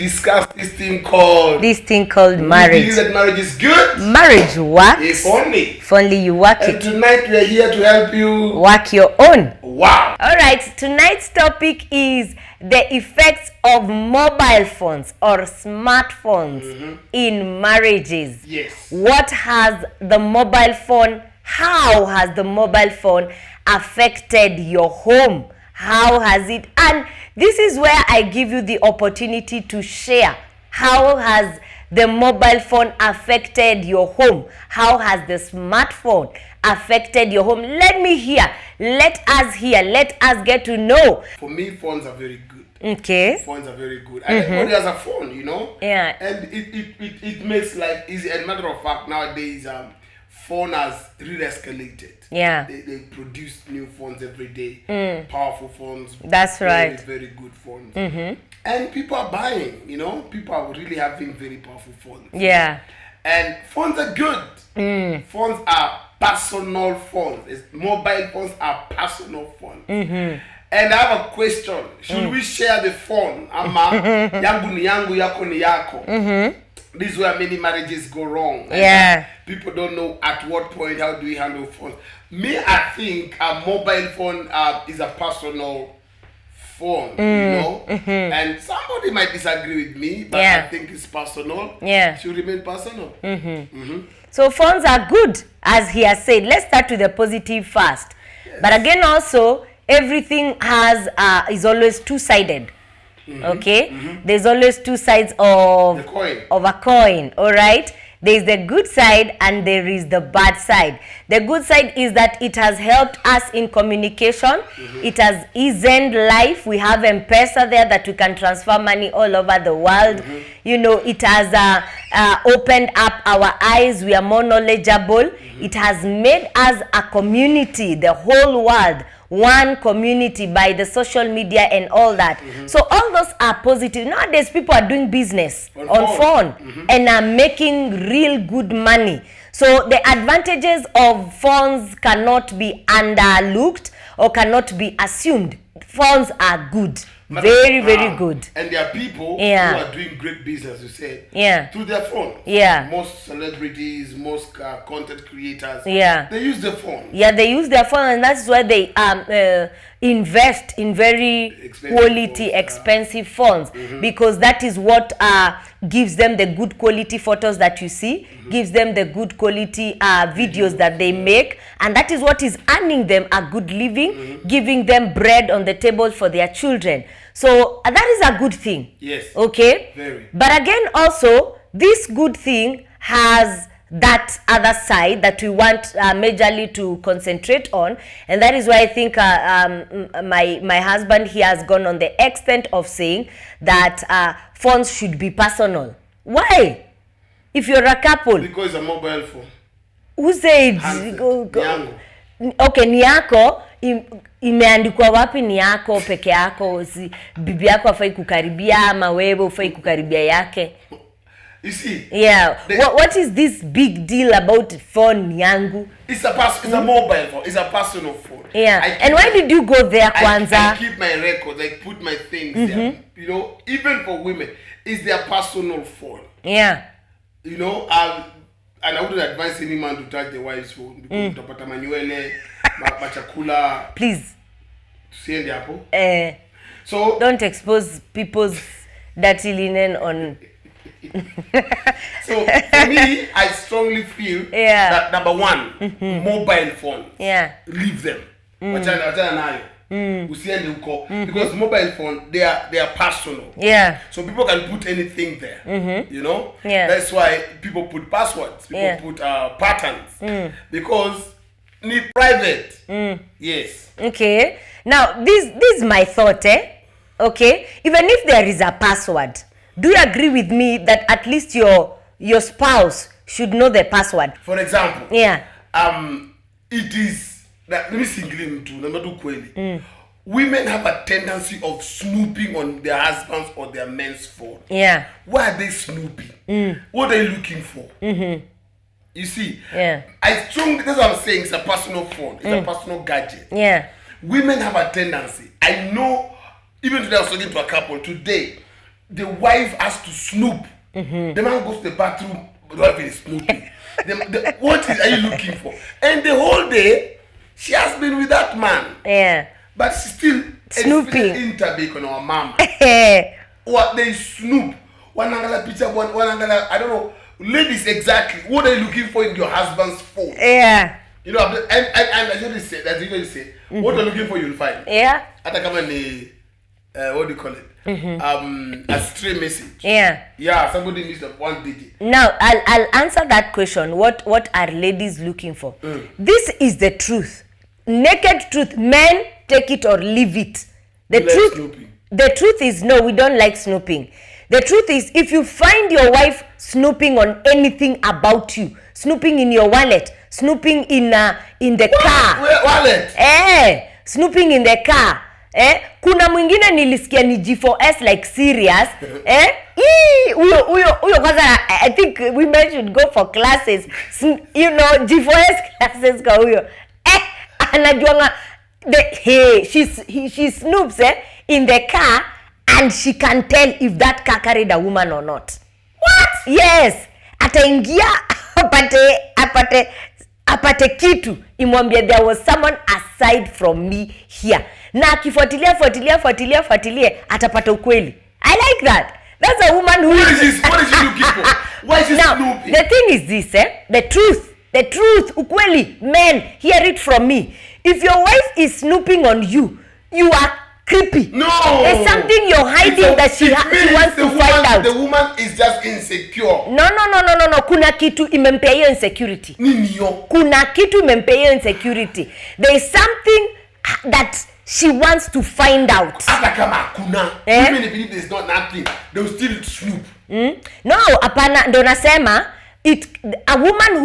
discuss this thing called marriage. We believe that marriage is good. Marriage works. If only you work and it. Tonight we are here to help you work your own. Wow. All right. Tonight's topic is the effects of mobile phones or smartphones in marriages. Yes. What has the mobile phone? How has the mobile phone affected your home? How has it? And this is where I give you the opportunity to share. How has the mobile phone affected your home? How has the smartphone affected your home? Let me hear. Let us hear. Let us get to know. For me, phones are very good. Okay. Phones are very good. And everybody has a phone, you know? Yeah. And it makes life easy. As a matter of fact, nowadays, phone has really escalated. Yeah. They produce new phones every day. Powerful phones. That's right. Very good phones. And people are buying, you know? People are really having very powerful phones. Yeah. And phones are good. Phones are personal phones. Mobile phones are personal phones. And I have a question. Should we share the phone? Ama yangu ni yangu, yako ni yako. This is where many marriages go wrong. Yeah. People don't know at what point, how do we handle phones. Me, I think a mobile phone is a personal phone, you know? And somebody might disagree with me, but I think it's personal. Yeah. It should remain personal. So phones are good, as he has said. Let's start with the positive first. Yes. But again, also, everything is always two-sided. Okay? There's always two sides of a coin. All right? There's the good side and there is the bad side. The good side is that it has helped us in communication. It has eased life. We have M-Pesa there that we can transfer money all over the world. You know, it has opened up our eyes. We are more knowledgeable. It has made us a community, the whole world. One community by the social media and all that. So all those are positive. Nowadays, people are doing business on phone and are making real good money. So the advantages of phones cannot be underlooked or cannot be assumed. Phones are good. Very good. And there are people who are doing great business, you said, through their phone. Yeah. Most celebrities, most content creators, they use their phone. Yeah, they use their phone, and that's why they invest in very expensive phones, because that is what gives them the good quality photos that you see, gives them the good quality videos that they make, and that is what is earning them a good living, giving them bread on the table for their children. So that is a good thing. Yes. Okay? Very. But again, also, this good thing has that other side that we want majorly to concentrate on, and that is why I think my husband, he has gone on the extent of saying that phones should be personal. Why? If you're a couple. Because it's a mobile phone. Who said? Okay, ni yako. Imeandikwa wapi ni yako peke yako? Bibi yako afai kukaribia ama wewe ufai kukaribia yake? You see? Yeah. What is this big deal about phone yangu? It's a mobile phone. It's a personal phone. Yeah. And why did you go there, Kwanza? I keep my records. I put my things there. You know, even for women, it's their personal phone. Yeah. You know, and I wouldn't advise any man to touch the wife's phone because utapata manyuele, machakula. Please. Tusiende hapo. So don't expose people's dirty linen on. So for me, I strongly feel that number one, mobile phones. Yeah. Leave them. Wachana nayo. Usiende huko because mobile phone they are personal. Yeah. So people can put anything there. You know? Yeah. That's why people put passwords. People put patterns. Because need private. Yes. Okay. Now this is my thought, Okay? Even if there is a password, do you agree with me that at least your spouse should know the password? For example, it is that, let me single him too. Number two, kweli. Women have a tendency of snooping on their husbands or their men's phone. Yeah. Why are they snooping? What are they looking for? You see? Yeah. That's what I'm saying. It's a personal phone. It's a personal gadget. Yeah. Women have a tendency. I know, even today I was talking to a couple today. the wife has to snoop. The man goes to the bathroom, the wife is snooping. What are you looking for? And the whole day, she has been with that man. Yeah. But she's still snooping. Interbake on our mama. What they snoop. One another picture, one another, I don't know. Ladies, exactly. What are you looking for in your husband's phone? Yeah. You know, and as you say, what you're looking for, you'll find. Yeah. Ata kama ni, what do you call it? A stray message. Yeah. Yeah, somebody needs one digit. Now, I'll answer that question. What are ladies looking for? This is the truth. Naked truth. Men, take it or leave it. The truth is no, we don't like snooping. The truth is, if you find your wife snooping on anything about you, snooping in your wallet, snooping in the car. Wallet? Snooping in the car. Kuna mwingine nilisikia ni G4S like serious. Uyo kwanza, I think women should go for classes. You know, G4S classes kwa uyo. Anajuanga she snoops in the car and she can tell if that car carried a woman or not. What? Yes. Ataingia apate kitu imwambie there was someone aside from me here. Na akifuatilia atapata ukweli. I like that. That's a woman who What is she looking for? Why is she snooping? The thing is this, the truth, ukweli, men, hear it from me. If your wife is snooping on you, you are creepy. No. There's something you're hiding that she wants to find out. The woman is just insecure. No. Kuna kitu imempea hiyo insecurity. Nini yo? Kuna kitu imempea hiyo insecurity. There is something that she wants to find out. Hata kama kuna. Even if there's not nothing, they will still snoop. No, apana, ndo nasema a woman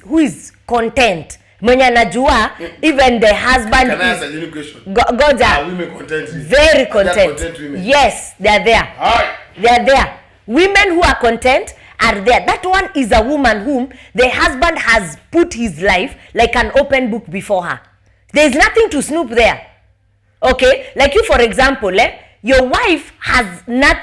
who is content. Mwenye anajua even the husband Can I ask a genuine question? God are women content? very content. Content women? Yes, they are there. Hi. They are there. Women who are content are there. That one is a woman whom the husband has put his life like an open book before her. There is nothing to snoop there. Okay? Like you, for example, your wife has not,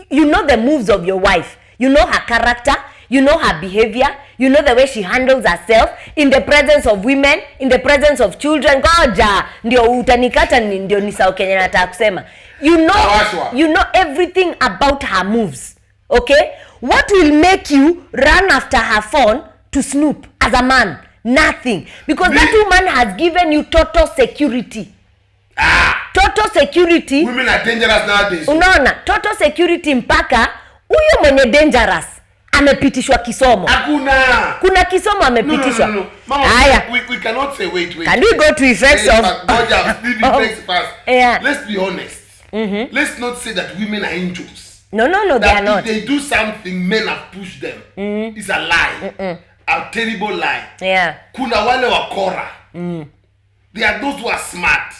you know the moves of your wife. You know her character. You know her behavior. You know the way she handles herself in the presence of women, in the presence of children. Goja, ndio utanikata ndio nisao Kenya nataka kusema. You know everything about her moves. Okay? What will make you run after her phone to snoop as a man? Nothing. Because that woman has given you total security. Total security. Women are dangerous nowadays. Unaona, total security mpaka huyo mwenye dangerous amepitishwa kisomo. Kuna kisomo amepitishwa. No. Mama, we cannot say wait. Can we go to effects of effects first? Yeah. Let's be honest. Let's not say that women are angels. No, they are not. If they do something, men have pushed them. It's a lie. A terrible lie. Yeah. Kuna wale wakora. They are those who are smart.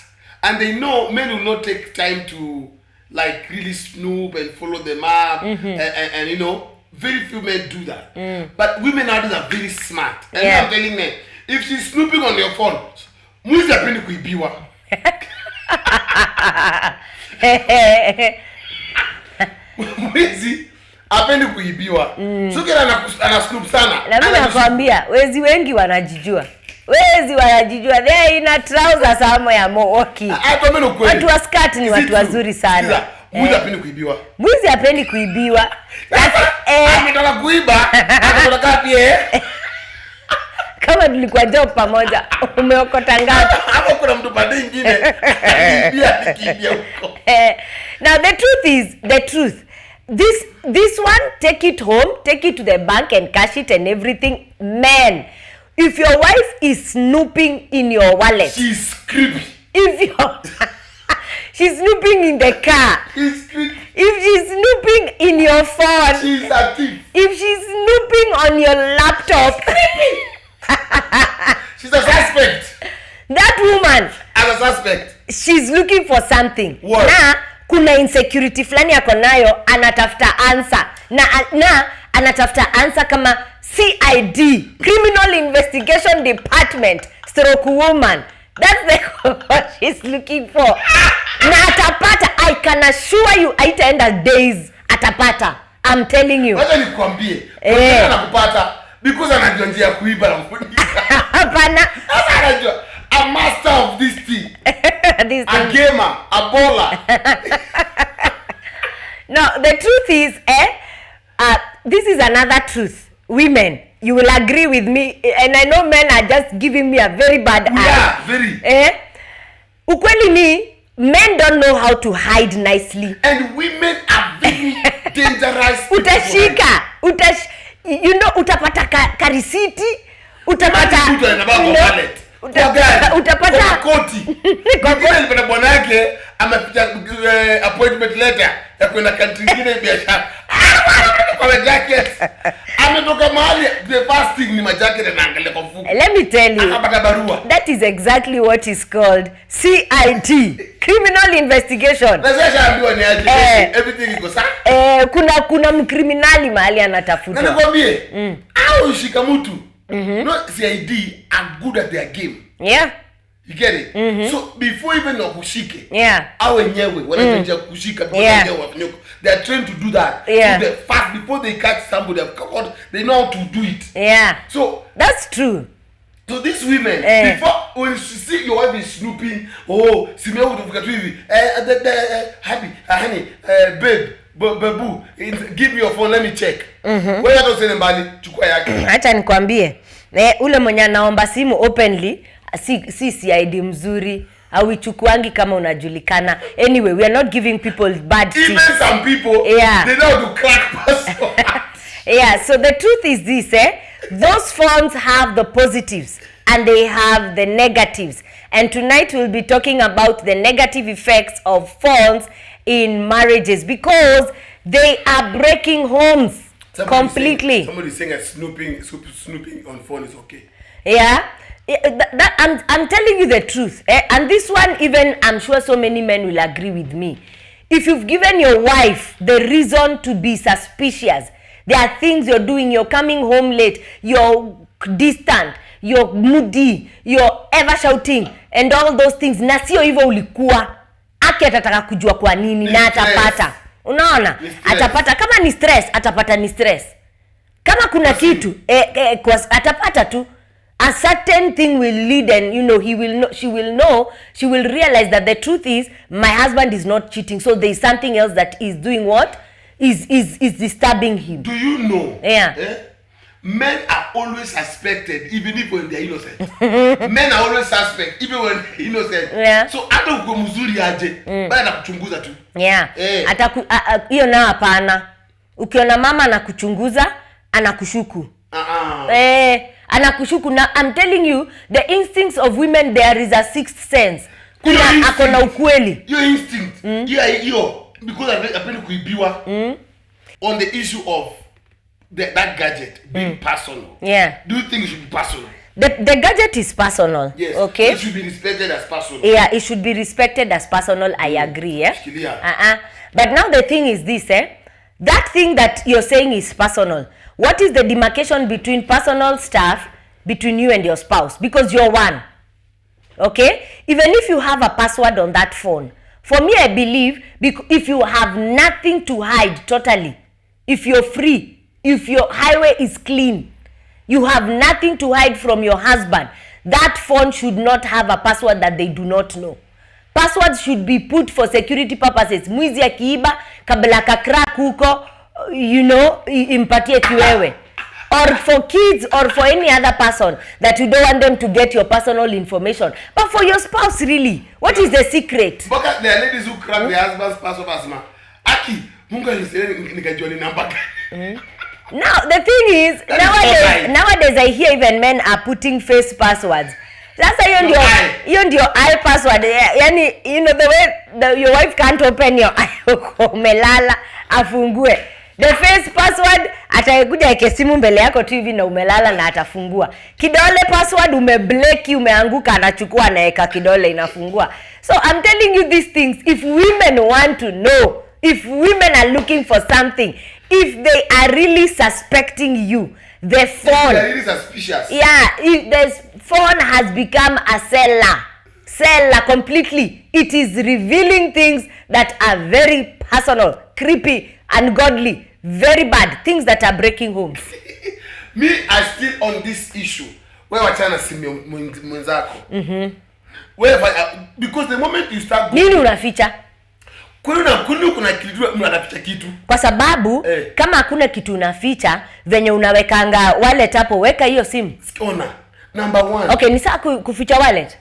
And they know men will not take time to like really snoop and follow them up. And you know, very few men do that. But women nowadays are very smart. And I'm telling them, if she's snooping on your phone, mwizi apendi kuibiwa. Mwizi apendi kuibiwa. So kila ana snoop sana. Na mimi nakwambia, wezi wengi wanajijua. They ina trousers ama ya Milwaukee. Watu wa skirt ni watu wazuri sana. Mwizi apendi kuibiwa. Mwizi apendi kuibiwa. Ametoka kuiba, ametoka pia. Kama tulikuwa job pamoja, umeokota ngapi? Hapo kuna mtu pande nyingine. Kiibia huko. Now the truth is, this one, take it home, take it to the bank and cash it and everything. Man, if your wife is snooping in your wallet, she's creepy. She's snooping in the car. She's creepy. If she's snooping in your phone, she's a thief. If she's snooping on your laptop, creepy. She's a suspect. That woman, as a suspect, she's looking for something. What? Na kuna insecurity fulani yako nayo, anatafuta answer. Na anatafuta answer kama CID, Criminal Investigation Department, stroke woman. That's what she's looking for. Na atapata, I can assure you, haitaenda days, atapata. I'm telling you. Wacha nikwambie. Anakupata because anajua njia kuiba na kufunika. Hapana. Anajua a master of this thing. A gamer, a bowler. No, the truth is, this is another truth. Women, you will agree with me, and I know men are just giving me a very bad eye. Yeah, very. Ukweli ni, men don't know how to hide nicely. And women are very dangerous. Utashika. You know, utapata karisiti. Utapata. Utapata koti. Kwa nilipata bwana yake amepita appointment letter ya kwenda country nyingine biashara. Kwa jacket. Ametoka mahali the first thing ni majacket na angalia kwa mfuko. Let me tell you. Akapata barua. That is exactly what is called CID, criminal investigation. Sasa ambiwa ni aje everything iko sawa. Kuna mkriminali mahali anatafutwa. Na nikwambie, au shika mtu. No, CID are good at their game. Yeah. You get it? So before even kushike. Yeah. Au wenyewe wanaanza kushika because they are trained to do that. Yeah. So fast before they catch somebody, they know how to do it. Yeah. So that's true. So these women, before when you see your wife is snooping, simeo utafika tu hivi, happy, honey, babe, babu, give me your phone, let me check. Wewe hata usene mbali, chukua yake. Acha nikwambie, ule mwenye anaomba simu openly, si CID mzuri, hauichukuangi kama unajulikana. Anyway, we are not giving people bad tips. Even some people, they know how to crack password. Yeah, so the truth is this, those phones have the positives and they have the negatives. And tonight we'll be talking about the negative effects of phones in marriages because they are breaking homes completely. Somebody saying that snooping on phone is okay. Yeah. I'm telling you the truth. And this one, even I'm sure so many men will agree with me. If you've given your wife the reason to be suspicious, there are things you're doing, you're coming home late, you're distant, you're moody, you're ever shouting, and all those things. Na sio hivyo ulikuwa. Aki atataka kujua kwa nini na atapata. Unaona? Atapata. Kama ni stress, atapata ni stress. Kama kuna kitu, atapata tu. A certain thing will lead and she will realize that the truth is my husband is not cheating, so there is something else that is doing what? Is disturbing him. Do you know? Yeah. Men are always suspected even if when they are innocent. Men are always suspect even when they're innocent. Yeah. So hata uko mzuri aje, bado anakuchunguza tu. Yeah. Hiyo na hapana. Ukiona mama anakuchunguza, anakushuku. Anakushuku. Now I'm telling you, the instincts of women, there is a sixth sense. Kuna akona ukweli. Your instinct. Because I've been kuibiwa on the issue of that gadget being personal. Yeah. Do you think it should be personal? The gadget is personal. Yes. Okay. It should be respected as personal. Yeah, it should be respected as personal. I agree. Yeah. But now the thing is this, that thing that you're saying is personal. What is the demarcation between personal stuff between you and your spouse? Because you're one. Okay? Even if you have a password on that phone, for me, I believe if you have nothing to hide totally, if you're free, if your highway is clean, you have nothing to hide from your husband, that phone should not have a password that they do not know. Passwords should be put for security purposes. Mwizi akiiba, kabla kakrak huko, impatie kiwewe. Or for kids or for any other person that you don't want them to get your personal information. But for your spouse, really, what is the secret? Because there are ladies who crack their husband's password asma. Aki, munga nikajua ni namba gani. Now, the thing is, nowadays I hear even men are putting face passwords. That's hiyo ndio eye password. Yani, the way your wife can't open your eye, umelala, afungue. The face password, atakuja yake simu mbele yako tu hivi na umelala na atafungua. Kidole password, umebleki, umeanguka, anachukua naeka kidole inafungua. So I'm telling you these things, if women want to know, if women are looking for something, if they are really suspecting you, the phone, they are really suspicious. Yeah, if the phone has become a seller completely. It is revealing things that are very personal, creepy, ungodly, very bad things that are breaking homes. Me, I still on this issue. Where wachana simi mwenzako. Because the moment you start nini unaficha? Kuna kitu unaficha kitu. Kwa sababu kama hakuna kitu unaficha, venye unawekanga wallet hapo, weka hiyo simu. Ona. Number 1. Okay, ni sawa kuficha wallet?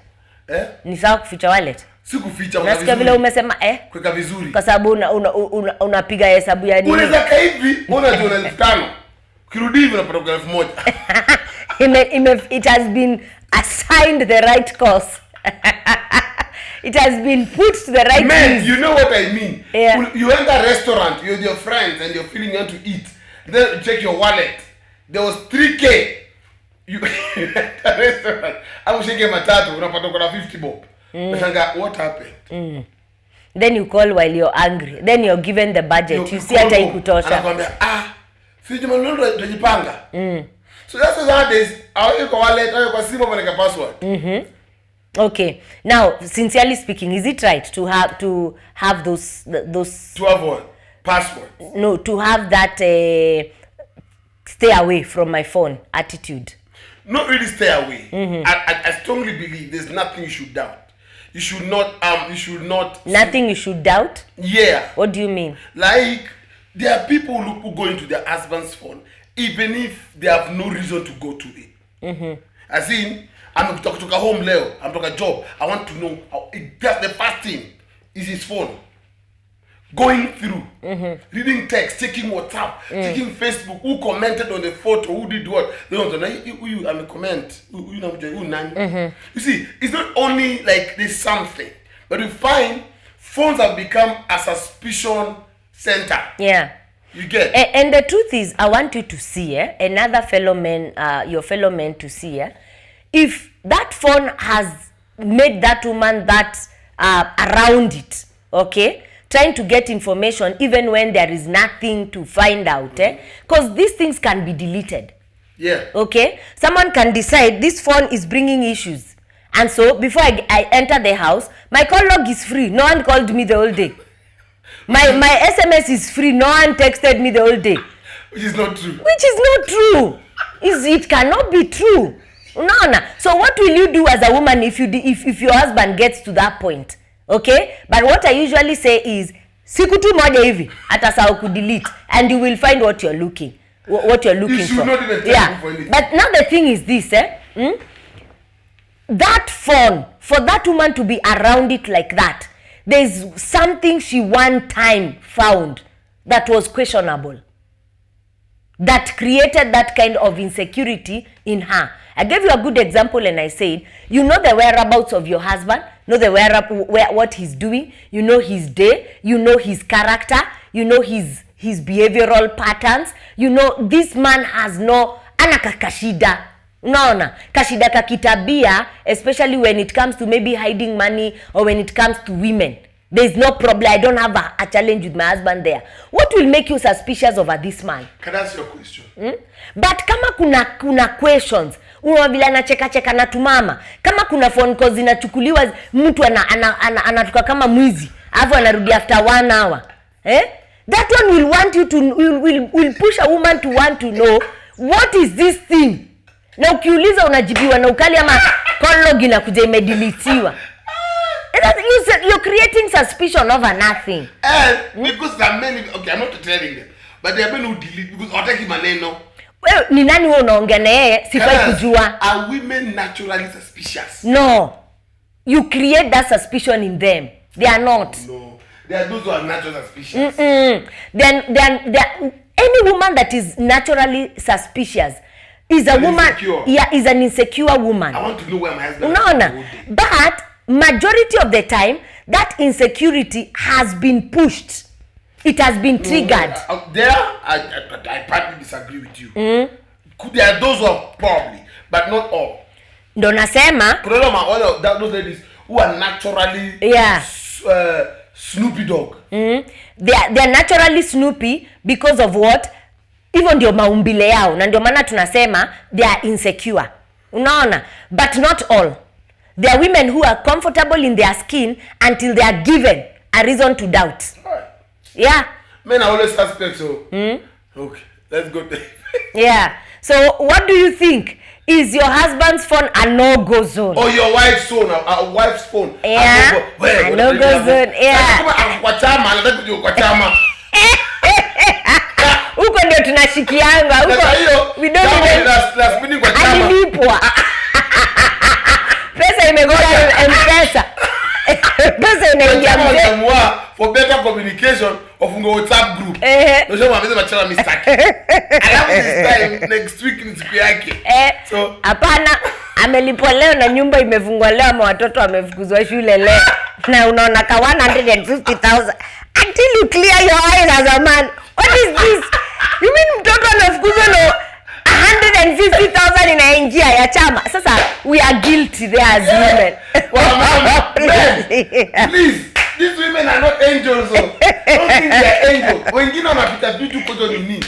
Ni sawa kuficha wallet? Si kuficha. Unasikia vile umesema kuweka vizuri. Kwa sababu unapiga hesabu ya nini? Unaweza hivi, unajua 5,000. Kirudi hivi unapata 1,000. It has been assigned the right course. It has been put to the right Man, you know what I mean? Yeah. You enter a restaurant, you're with your friends and you're feeling you want to eat. Then you check your wallet. There was 3K. You enter a restaurant. I'm shaking my tattoo. Unapata kuna 50 bob. What happened? Then you call while you're angry. Then you're given the budget. You see hata ikutosha. Anakuambia si jamani leo tunajipanga. So that's why nowadays au kwa wallet au kwa simu wanaweka password. Okay. Now, sincerely speaking, is it right to have those to have what? Password? No, to have that stay away from my phone attitude. Not really stay away. I strongly believe there's nothing you should doubt. You should not Nothing you should doubt? Yeah. What do you mean? Like there are people who go into their husband's phone even if they have no reason to go to it. As in, I'm talking home leo, I'm talking a job. I want to know that's the first thing is his phone. Going through, reading text, checking WhatsApp, checking Facebook, who commented on the photo, who did what. They don't know who I'm a comment, You see, it's not only like there's something, but you find phones have become a suspicion center. Yeah. You get. And the truth is, I want you to see, another fellow man, your fellow man to see, if that phone has made that woman that around it, okay, trying to get information even when there is nothing to find out, because these things can be deleted. Yeah. Okay, someone can decide this phone is bringing issues, and so before I enter the house, my call log is free. No one called me the whole day. My SMS is free. No one texted me the whole day. Which is not true. Which is not true. It cannot be true. No. So what will you do as a woman if your husband gets to that point? Okay? But what I usually say is siku tu moja hivi atasahau ku delete and you will find what you're looking for. You should not even tell for anything. But now the thing is this, that phone, for that woman to be around it like that, there's something she one time found that was questionable, that created that kind of insecurity in her. I gave you a good example and I said, you know the whereabouts of your husband, know the what he's doing, you know his day, you know his character, you know his behavioral patterns, you know this man has no anakakashida. No, kashida kakitabia, especially when it comes to maybe hiding money or when it comes to women. There's no problem. I don't have a challenge with my husband there. What will make you suspicious over this man? Can I ask you a question? But kama kuna questions, vile anacheka na tumama. Kama kuna phone calls zinachukuliwa mtu anatuka kama mwizi, alafu anarudi after 1 hour. That one will want you to will push a woman to want to know what is this thing. Na ukiuliza unajibiwa na ukali ama call log inakuja imedeletiwa. You're creating suspicion over nothing. Because there are many, okay, I'm not telling them, but there are many who delete because wataki maneno. Well, ni nani wewe unaongea na yeye sifai kujua. Are women naturally suspicious? No. You create that suspicion in them. They are not. No. They are those who are naturally suspicious. Then any woman that is naturally suspicious is a woman, is an insecure woman. I want to know where my husband is. But majority of the time, that insecurity has been pushed. It has been triggered. I partly disagree with you. There are those who are probably, but not all. Ndo nasema. All of those ladies who are naturally Snoopy dog. They are naturally Snoopy because of what? Even ndio maumbile yao. Na ndio maana tunasema they are insecure. Unaona? But not all. There are women who are comfortable in their skin until they are given a reason to doubt. Right. Yeah. Men are always suspects, so. Okay, let's go there. Yeah. So what do you think? Is your husband's phone a no-go zone? Or your wife's phone, a wife's phone. Yeah. A no-go zone. Yeah. Huko ndio tunashikianga. Huko we don't even alilipwa. Pesa imegola M-Pesa. Pesa inaingia mzee. For better communication of a WhatsApp group. Ndio mwambie machana mistake. Alafu this time next week ni siku yake. So hapana, amelipwa leo na nyumba imefungwa leo ama watoto wamefukuzwa shule leo. Na unaona ka 150,000 until you clear your eyes as a man. What is this? You mean mtoto amefukuzwa na 150,000 inaingia ya chama. Sasa we are guilty there as women. Please, these women are not angels. Don't think they are angels. Wengine wanapita vitu koto nini?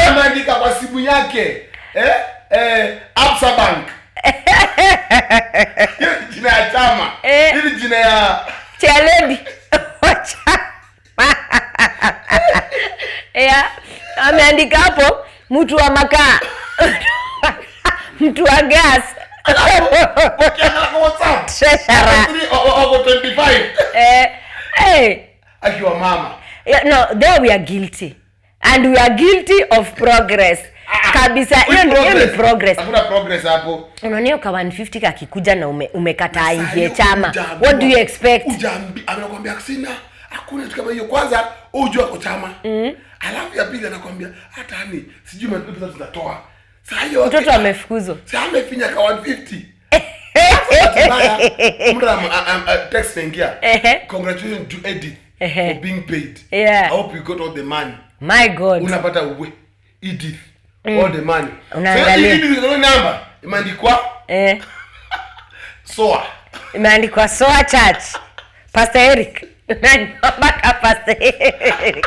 Ameandika kwa simu yake. Absa Bank. Hiyo jina ya chama. Hili jina ya Chaledi. Ameandika hapo mtu wa makaa. Mtu wa gas. Treasurer. 25. Akiwa mama. No, there we are guilty. And we are guilty of progress. Kabisa, hiyo ni progress. Hakuna progress hapo. Unaona kwa 150 kakikuja na umekataa ingie chama. What do you expect? Anakuambia sina. Hakuna kitu kama hiyo. Kwanza unajua kwa chama. Alafu ya pili anakuambia hata ni sijui pesa tunatoa. Sasa hiyo mtoto amefukuzwa. Sasa amefinya ka 150. Text ingia. Congratulations to Edith for being paid. Yeah. I hope you got all the money. My God. Unapata uwe Edith all the money. Unaangalia. So Edith number imeandikwa Soa. Imeandikwa Soa Church. Pastor Eric. Baka Pastor Eric.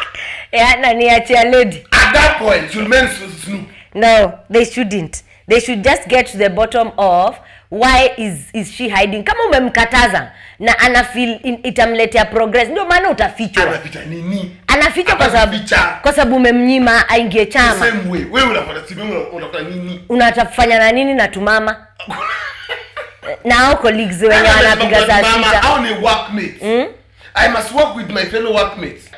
Na niachia lady. At that point, should men snoop? No, they shouldn't. They should just get to the bottom of why is she hiding. Kama umemkataza na ana feel itamletea progress, ndio maana utafichwa. Anaficha nini? Anafichwa kwa sababu umemnyima aingie chama. Same way. Wewe unafanya nini? Unatafanya na nini na tumama? Na hao colleagues wenye wanapiga saa sita. Hao ni workmates. I must work with my fellow workmates.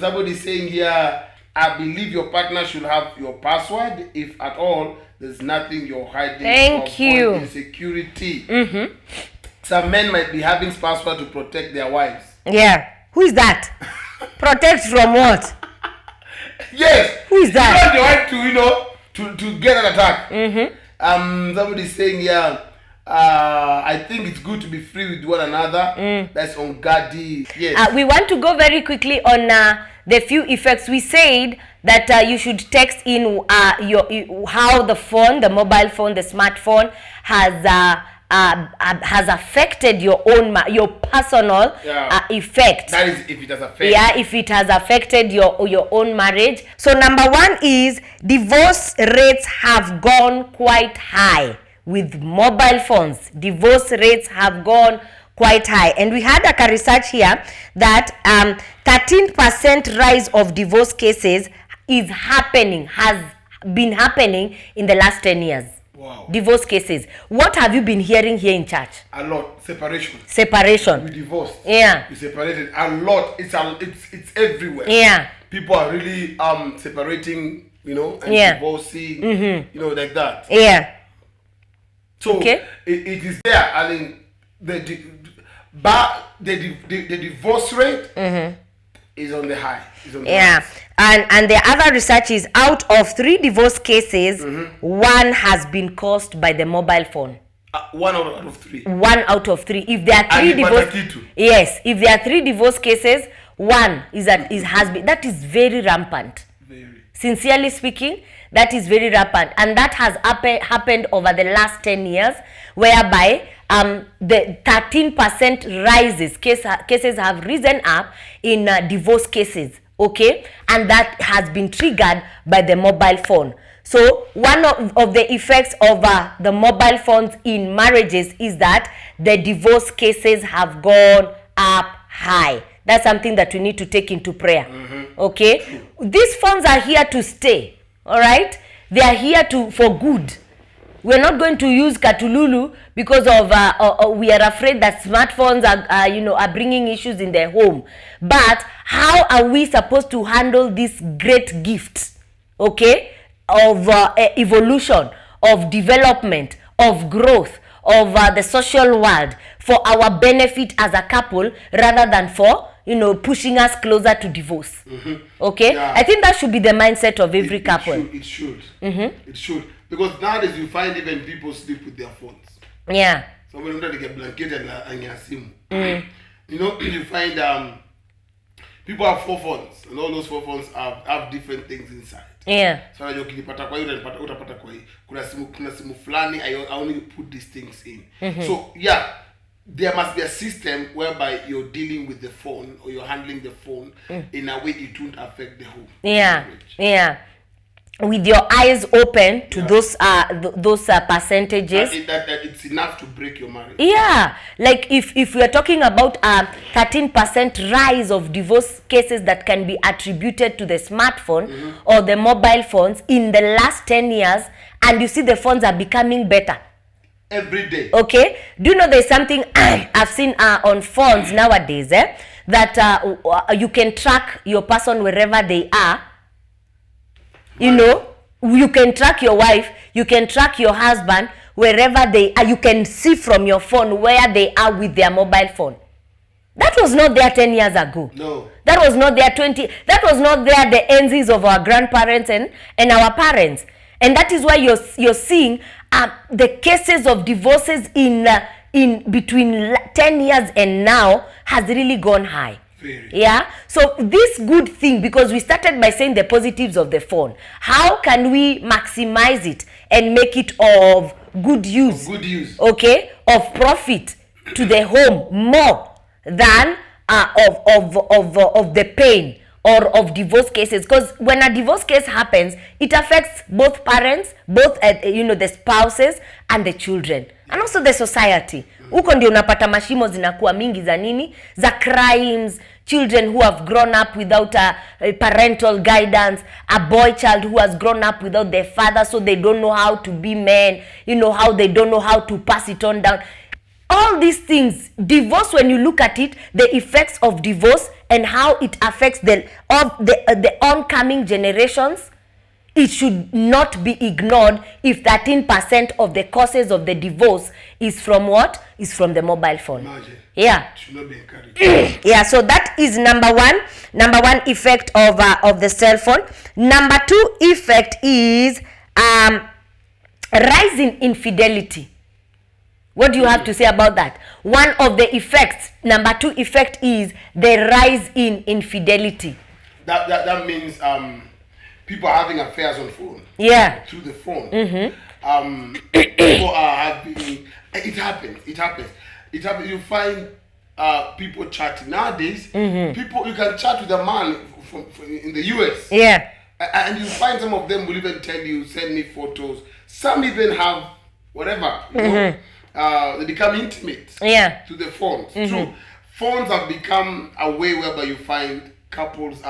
Somebody saying here, I believe your partner should have your password. If at all, there's nothing you're hiding. Thank you. Insecurity. Some men might be having password to protect their wives. Yeah. Who is that? Protect from what? Yes. Who is that? You want the wife to get an attack. Somebody saying here, I think it's good to be free with one another. That's on Gadget. Yes. We want to go very quickly on the few effects. We said that you should text in how the phone, the mobile phone, the smartphone has affected your own your personal effect. That is if it has affected. Yeah, if it has affected your own marriage. So number one is divorce rates have gone quite high with mobile phones. Divorce rates have gone quite high, and we had a research here that 13% rise of divorce cases has been happening in the last 10 years. Wow. Divorce cases. What have you been hearing here in church? A lot. Separation. Separation. We divorced. Yeah. We separated. A lot. It's everywhere. Yeah. People are really separating, and divorcing, like that. Yeah. So it is there. I mean, the divorce rate is on the high. And the other research is out of 3 divorce cases, one has been caused by the mobile phone. 1 out of 3. 1 out of 3. If there are 3 divorce, if there are 3 divorce cases, one that is very rampant. Very. Sincerely speaking, that is very rampant, and that has happened over the last 10 years, whereby the 13% rises cases have risen up in divorce cases. Okay, and that has been triggered by the mobile phone. So one of the effects of the mobile phones in marriages is that the divorce cases have gone up high. That's something that we need to take into prayer. Okay, these phones are here to stay. All right, they are here for good. We're not going to use Katululu because of we are afraid that smartphones are bringing issues in their home. But how are we supposed to handle this great gift, okay, of evolution, of development, of growth, of the social world for our benefit as a couple rather than for pushing us closer to divorce? Okay, yeah. I think that should be the mindset of every couple. It should. It should. Because nowadays you find even people sleep with their phones. Yeah. So when they get blanketed and your SIM. You find people have 4 phones, and all those 4 phones have different things inside. Yeah. So you ukipata kwa hiyo utapata kwa hiyo. Kuna simu fulani I only put these things in. So yeah, there must be a system whereby you're dealing with the phone or you're handling the phone in a way it won't affect the whole. Yeah. Marriage. Yeah. With your eyes open to those percentages, that it's enough to break your marriage. Yeah, like if we are talking about 13% rise of divorce cases that can be attributed to the smartphone or the mobile phones in the last 10 years, and you see the phones are becoming better every day. Okay, do you know there's something I've seen on phones nowadays that you can track your person wherever they are. You can track your wife, you can track your husband wherever they are. You can see from your phone where they are with their mobile phone. That was not there 10 years ago. No. That was not there that was not there the enzies of our grandparents and our parents. And that is why you're seeing the cases of divorces in between 10 years and now has really gone high. Yeah, so this good thing, because we started by saying the positives of the phone, how can we maximize it and make it of good use? Okay, of profit to the home more than of the pain or of divorce cases? Because when a divorce case happens, it affects both parents, both the spouses and the children, and also the society. Huko ndio unapata mashimo zinakuwa mingi za nini, za crimes, children who have grown up without a parental guidance, a boy child who has grown up without their father, so they don't know how to be men, how they don't know how to pass it on down. All these things, divorce, when you look at it, the effects of divorce and how it affects the oncoming generations, it should not be ignored if 13% of the causes of the divorce is from what? Is from the mobile phone. Imagine. Yeah. It should not be encouraged. Yeah, so that is number one effect of the cell phone. Number 2 effect is rise in infidelity. What do you have to say about that? One of the effects, number 2 effect, is the rise in infidelity. That means people are having affairs on phone. Yeah. Through the phone. People are having. It happens. You find people chatting nowadays. People, you can chat with a man from in the US. Yeah. And you find some of them will even tell you, send me photos. Some even have whatever. They become intimate. Yeah. To the phones. True. Phones have become a way whereby you find couples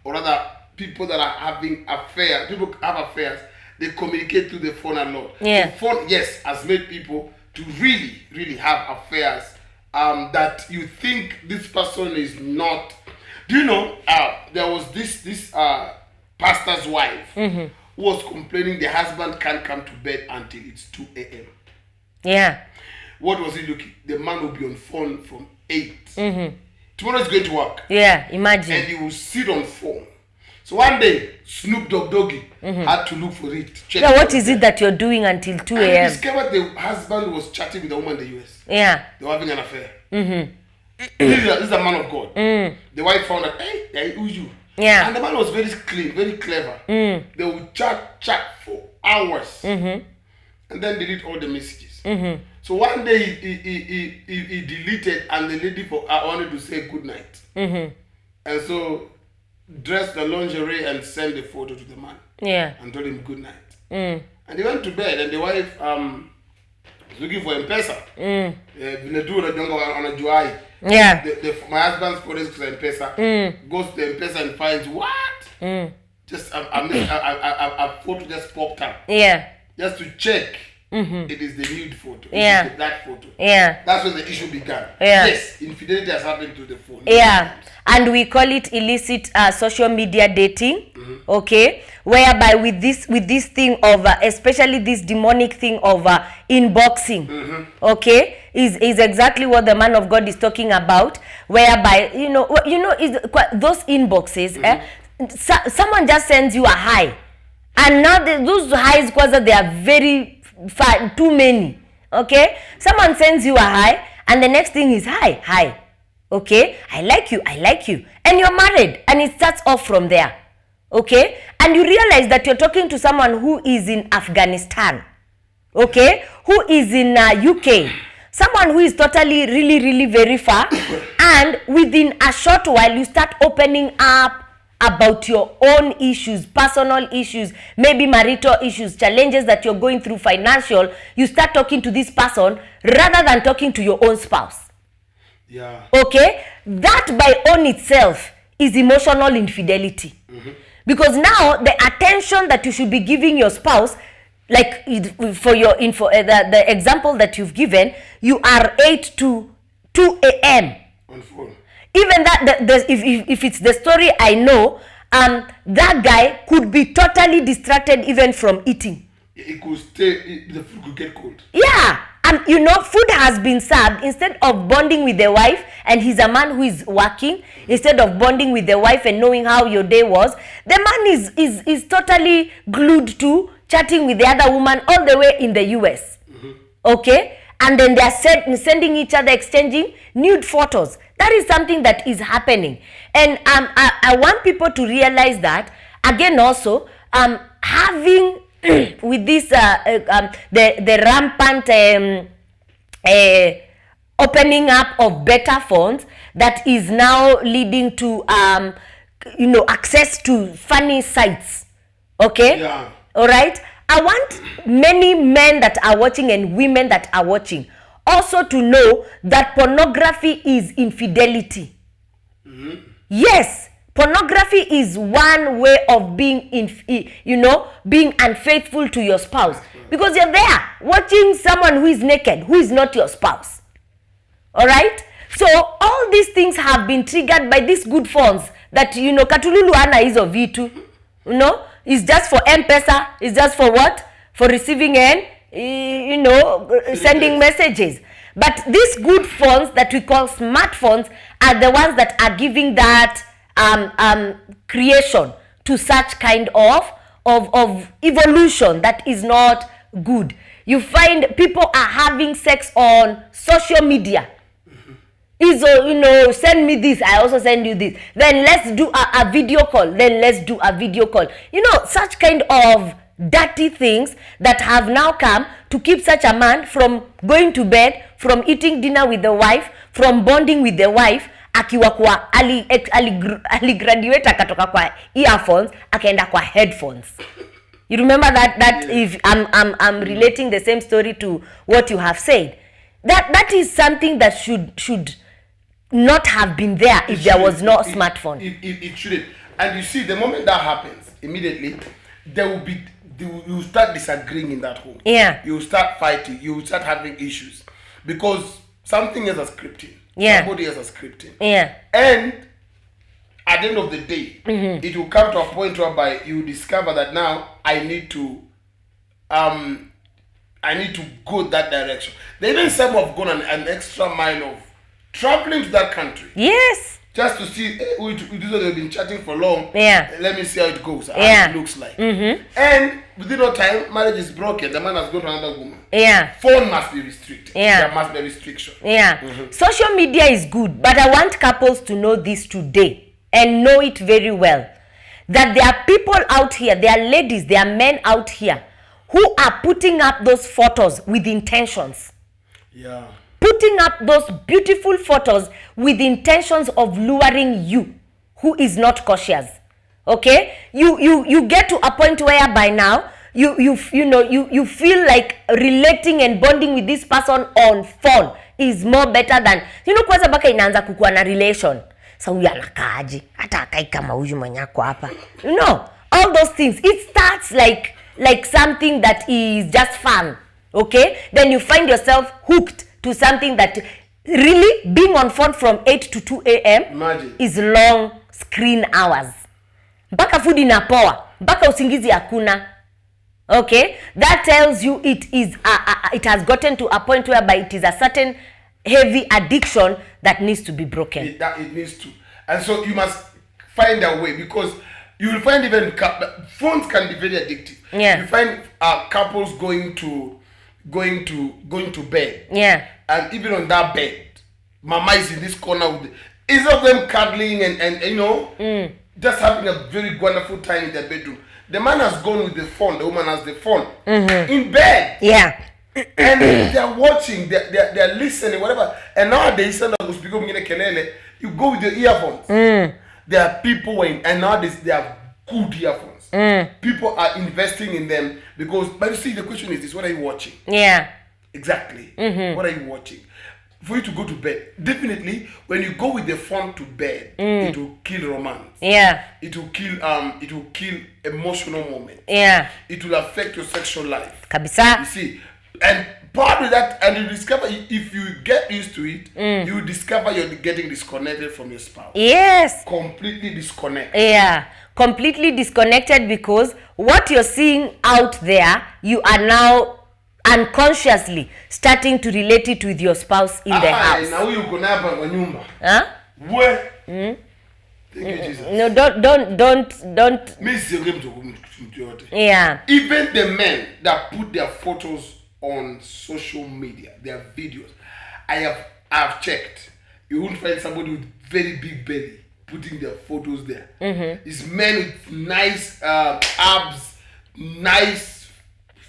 or rather people that are having affairs. People have affairs. They communicate through the phone a lot. Yeah. The phone, yes, has made people to really, really have affairs that you think this person is not. Do you know, there was this pastor's wife who was complaining the husband can't come to bed until it's 2 a.m. Yeah. What was he looking? The man will be on phone from 8. Tomorrow is going to work. Yeah, imagine. And he will sit on phone. So one day, Snoop Doggy had to look for it. Check what is it that you're doing until 2 a.m.? And he discovered the husband was chatting with a woman in the US. Yeah. They were having an affair. This is a man of God. The wife found out, hey, who's you? Yeah. And the man was very clean, very clever. They would chat for hours. And then delete all the messages. So one day he deleted, and the lady wanted to say good night. And so dressed the lingerie and sent the photo to the man. Yeah. And told him good night. And he went to bed, and the wife looking for M-Pesa. Wanajuai. Yeah. My husband's phone is M-Pesa. Goes to M-Pesa and finds what? Just a photo just popped up. Yeah. Just to check. It is the nude photo. Yeah. It is that photo. Yeah. That's when the issue began. Yeah. Yes, infidelity has happened to the phone. Yeah. And we call it illicit social media dating. Okay, whereby with this thing of especially this demonic thing of inboxing, okay, is exactly what the man of God is talking about. Whereby is those inboxes. Someone just sends you a hi, and now those highs, because they are very far, too many. Okay, someone sends you a hi, and the next thing is hi. Okay, I like you, and you're married, and it starts off from there. Okay, and you realize that you're talking to someone who is in Afghanistan, okay, who is in UK, someone who is totally really very far, and within a short while you start opening up about your own issues, personal issues, maybe marital issues, challenges that you're going through, financial. You start talking to this person rather than talking to your own spouse. Yeah. Okay, that by own itself is emotional infidelity. Because now the attention that you should be giving your spouse, like for your info, the example that you've given, you are 8 to 2 a.m. on phone. Even that, if it's the story I know, that guy could be totally distracted even from eating. It could stay, the food could get cold. Yeah. And food has been served. Instead of bonding with the wife, and he's a man who is working, instead of bonding with the wife and knowing how your day was, the man is totally glued to chatting with the other woman all the way in the US. Okay? And then they are sending each other, exchanging nude photos. That is something that is happening. And I want people to realize that, again also, having with this the rampant opening up of better phones that is now leading to access to funny sites. Okay? Yeah. All right? I want many men that are watching and women that are watching also to know that pornography is infidelity. Yes. Pornography is one way of being, being unfaithful to your spouse. Because you're there watching someone who is naked, who is not your spouse. All right? So all these things have been triggered by these good phones that, katululu ana hizo vitu. It's just for M-Pesa. It's just for what? For receiving and, sending messages. But these good phones that we call smartphones are the ones that are giving that creation to such kind of evolution that is not good. You find people are having sex on social media. Send me this, I also send you this. Then let's do a video call. Such kind of dirty things that have now come to keep such a man from going to bed, from eating dinner with the wife, from bonding with the wife, akiwa kwa graduate akatoka kwa earphones akaenda kwa headphones. You remember that if I'm relating the same story to what you have said, that is something that should not have been there if there was no smartphone. It shouldn't. And you see, the moment that happens, immediately you start disagreeing in that home. Yeah. You start fighting. You start having issues because something is a scripting. Yeah. Somebody has a scripting. Yeah. And at the end of the day, it will come to a point whereby you discover that now I need to go that direction. They even some have gone an extra mile of traveling to that country. Yes. Just to see they've been chatting for long. Yeah. Let me see how it goes. How it looks like. And within no time, marriage is broken. The man has gone to another woman. Yeah. Phone must be restricted. Yeah. There must be a restriction. Yeah. Social media is good, but I want couples to know this today and know it very well. That there are people out here, there are ladies, there are men out here who are putting up those photos with intentions. Yeah. Putting up those beautiful photos with intentions of luring you, who is not cautious. Okay? You get to a point where by now you feel like relating and bonding with this person on phone is more better than kwanza mpaka inaanza kukua na relation. So huyu anakaaje, hata akai kama huyu mwenyako hapa, all those things. It starts like something that is just fun, okay? Then you find yourself hooked to something that really being on phone from 8 to 2 a.m. Imagine. is long screen hours. Mpaka food inapoa, mpaka usingizi hakuna. Okay? That tells you it has gotten to a point whereby it is a certain heavy addiction that needs to be broken. It needs to. And so you must find a way, because you will find even phones can be very addictive. Yeah. You find couples going to bed. Yeah. And even on that bed, mama is in this corner with instead of them cuddling and just having a very wonderful time in their bedroom. The man has gone with the phone, the woman has the phone in bed. Yeah. And they're watching, they're listening, whatever. And nowadays, you go with your earphones. There are people and nowadays they have good earphones. People are investing in them because, but you see, the question is this: what are you watching? Yeah. Exactly. What are you watching? For you to go to bed, definitely when you go with the phone to bed, it will kill romance. Yeah. It will kill emotional moments. Yeah. It will affect your sexual life. Kabisa. You see, and part of that, and you discover if you get used to it, you discover you're getting disconnected from your spouse. Yes. Completely disconnected. Yeah. Completely disconnected, because what you're seeing out there, you are now unconsciously starting to relate it with your spouse in the house. Now you go na kwa nyumba. Huh? Where? Thank you, Jesus. No, don't. Yeah. Even the men that put their photos on social media, their videos, I have checked. You won't find somebody with very big belly putting their photos there. It's men with nice abs, nice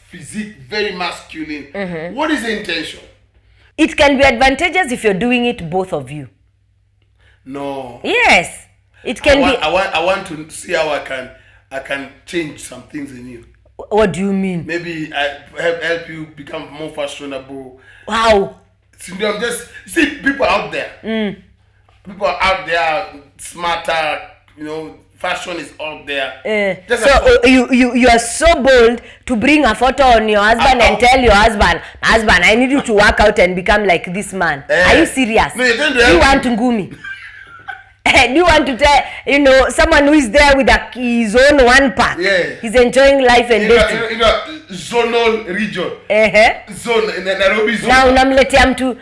physique, very masculine. What is the intention? It can be advantageous if you're doing it, both of you. No. Yes. It can be. I want to see how I can change some things in you. What do you mean? Maybe I help you become more fashionable. Wow. See, I'm just see people out there. People are out there smarter. Fashion is out there. So you are so bold to bring a photo on your husband and tell your husband, I need you to work out and become like this man. Are you serious? No, do you want to ngumi? Do you want to tell someone who is there with his own one pack? Yeah. He's enjoying life and dating. Zonal region. Zone in Nairobi zone. Now unamletea mtu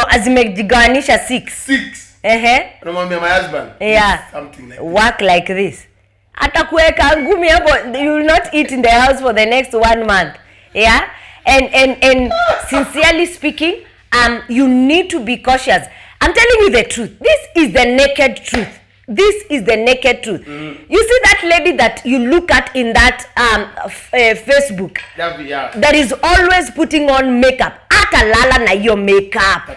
azimejigawanisha 6. Remember my husband. Yeah. Something like work like this. Atakuweka ngumi hapo, you will not eat in the house for the next 1 month. Yeah? And sincerely speaking, you need to be cautious. I'm telling you the truth. This is the naked truth. This is the naked truth. You see that lady that you look at in that Facebook, that is always putting on makeup. Atalala na hiyo makeup.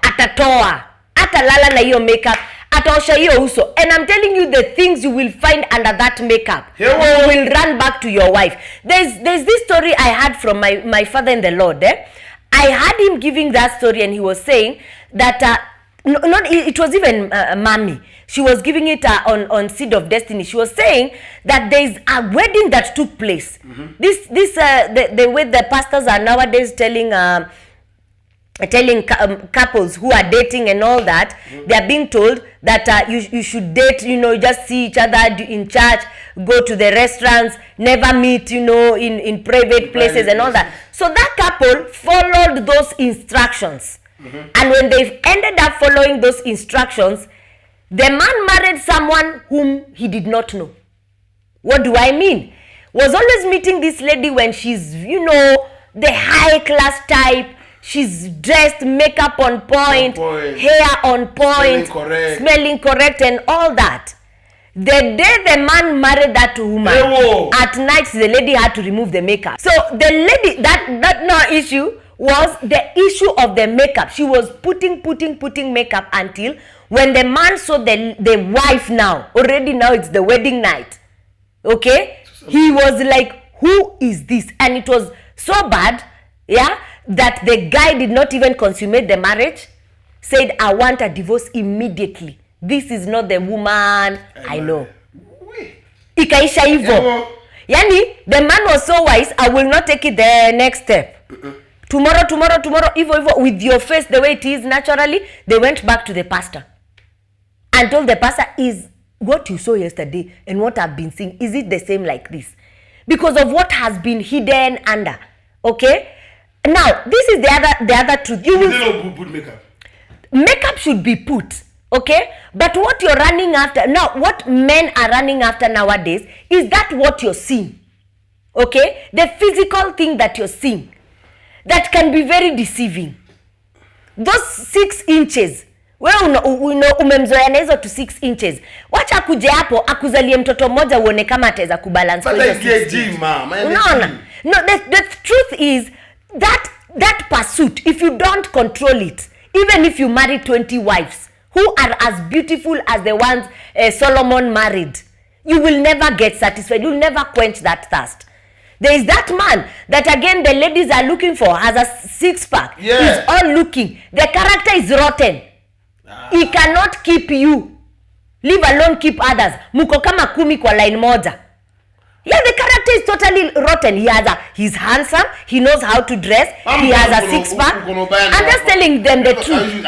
Atatoa. Atalala na hiyo makeup. Ataosha hiyo uso. And I'm telling you the things you will find under that makeup. You will run back to your wife. There's this story I had from my father in the Lord. I had him giving that story, and he was saying that it was even mommy. She was giving it on Seed of Destiny. She was saying that there is a wedding that took place. The way the pastors are nowadays telling couples who are dating and all that, they are being told that you should date, just see each other in church, go to the restaurants, never meet, in private places and all that. So that couple followed those instructions. And when they ended up following those instructions, the man married someone whom he did not know. What do I mean? Was always meeting this lady when she's, the high class type. She's dressed, makeup on point, hair on point, smelling correct and all that. The day the man married that woman, at night the lady had to remove the makeup. So the lady, that no issue was the issue of the makeup. She was putting makeup until when the man saw the wife now, already now it's the wedding night. Okay? He was like, who is this? And it was so bad, yeah, that the guy did not even consummate the marriage, said, I want a divorce immediately. This is not the woman I know. Ikaisha hivyo. Yani, the man was so wise, I will not take it the next step. Tomorrow, hivyo, with your face the way it is naturally, they went back to the pastor and told the pastor, is what you saw yesterday and what I've been seeing, is it the same like this? Because of what has been hidden under. Okay? Now, this is the other truth. You will put makeup. Makeup should be put. Okay? But what you're running after, now, what men are running after nowadays, is that what you're seeing? Okay? The physical thing that you're seeing, that can be very deceiving. Those 6 inches, wewe umemzoea na hizo to 6 inches. Wacha kuje hapo akuzalie mtoto mmoja uone kama ataweza kubalance hizo 6 inches. No, the truth is that pursuit, if you don't control it, even if you marry 20 wives who are as beautiful as the ones Solomon married, you will never get satisfied. You'll never quench that thirst. There is that man that again the ladies are looking for, has a 6-pack. Yeah. He's all looking. The character is rotten. He cannot keep you. Leave alone keep others. Muko kama 10 kwa line moja. Yeah, the character is totally rotten. He's handsome. He knows how to dress. He has a 6-pack. I'm just telling them the truth.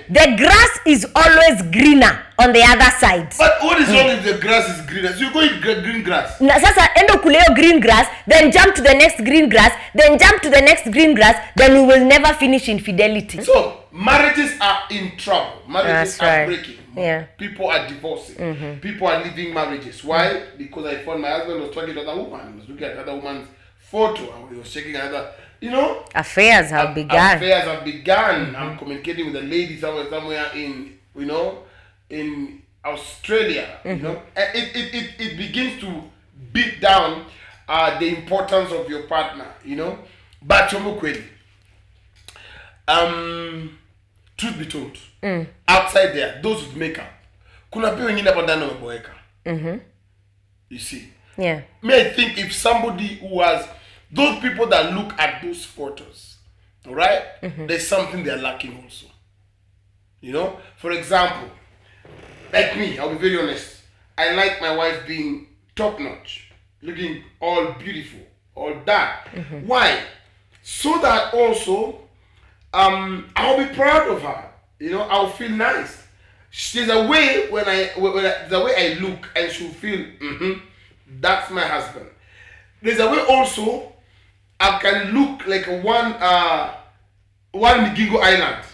The grass is always greener on the other side. But what is wrong if the grass is greener? So you go eat green grass. Na sasa endo kuleo green grass, then jump to the next green grass, then jump to the next green grass, then we will never finish infidelity. So marriages are in trouble. Marriages are breaking. Yeah. People are divorcing. People are leaving marriages. Why? Because I found my husband was talking to another woman. He was looking at another woman's photo and he was checking another. Affairs have begun. I'm communicating with a lady somewhere in, in Australia. It begins to beat down the importance of your partner. But truth be told, outside there, those with makeup, kuna pia wengine hapa ndani wameboeka. You see? Yeah. May I think if somebody who has those people that look at those photos, all right, there's something they're lacking also. For example, like me, I'll be very honest. I like my wife being top notch, looking all beautiful, all that. Why? So that also I'll be proud of her. I'll feel nice. There's a way the way I look and she'll feel, that's my husband. There's a way also I can look like one Migingo Island.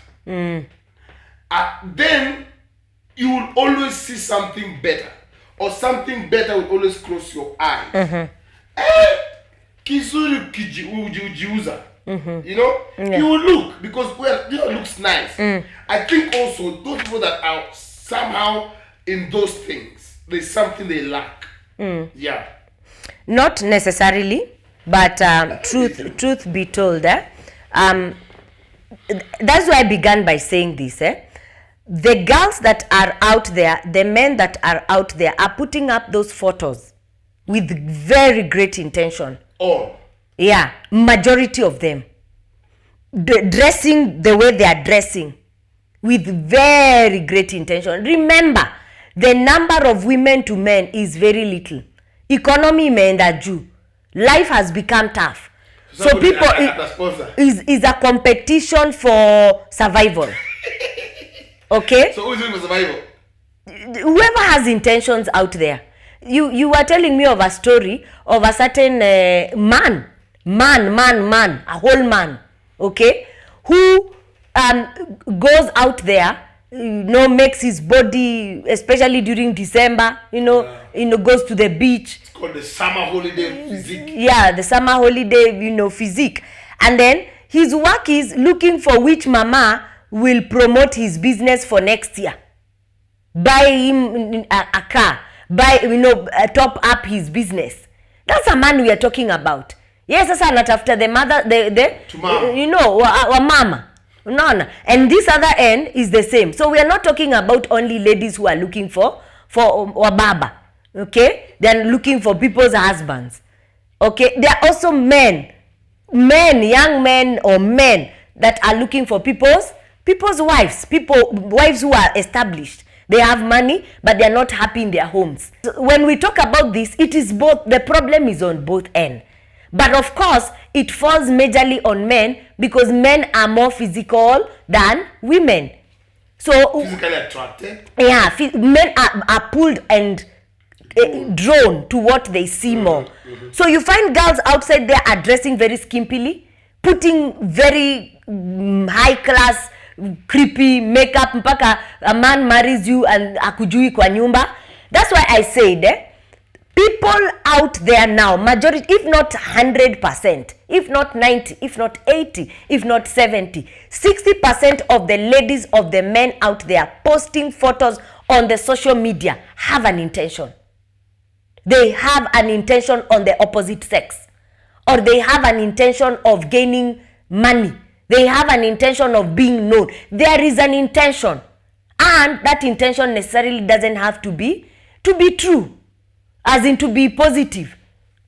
Then you will always see something better, or something better will always cross your eyes. Kizuri ujiuza. You will look because it looks nice. I think also those people that are somehow in those things, there's something they lack. Yeah. Not necessarily, but truth be told, that's why I began by saying this. The girls that are out there, the men that are out there are putting up those photos with very great intention. All. Yeah, majority of them. Dressing the way they are dressing with very great intention. Remember, the number of women to men is very little. Economy imeenda juu. Life has become tough. So people is a competition for survival. Okay? So who's doing for survival? Whoever has intentions out there. You were telling me of a story of a certain man, a whole man, okay, who goes out there, makes his body, especially during December, goes to the beach. It's called the summer holiday physique. Yeah, the summer holiday, physique. And then his work is looking for which mama will promote his business for next year. Buy him a car. Top up his business. That's a man we are talking about. Yes, sasa anatafuta the mother, mama. No. And this other end is the same. So we are not talking about only ladies who are looking for wababa. Okay? They are looking for people's husbands. Okay, there are also men, young men or men that are looking for people's wives, wives who are established. They have money, but they are not happy in their homes. So when we talk about this, it is both, the problem is on both ends. But of course, it falls majorly on men because men are more physical than women. So physically attracted. Yeah, men are pulled and drawn to what they see more. So you find girls outside there are dressing very skimpily, putting very high class creepy makeup mpaka a man marries you and akujui kwa nyumba. That's why I said people out there now, majority, if not 100%, if not 90, if not 80, if not 70, 60% of the ladies of the men out there posting photos on the social media have an intention. They have an intention on the opposite sex, or they have an intention of gaining money. They have an intention of being known. There is an intention, and that intention necessarily doesn't have to be true, as in to be positive.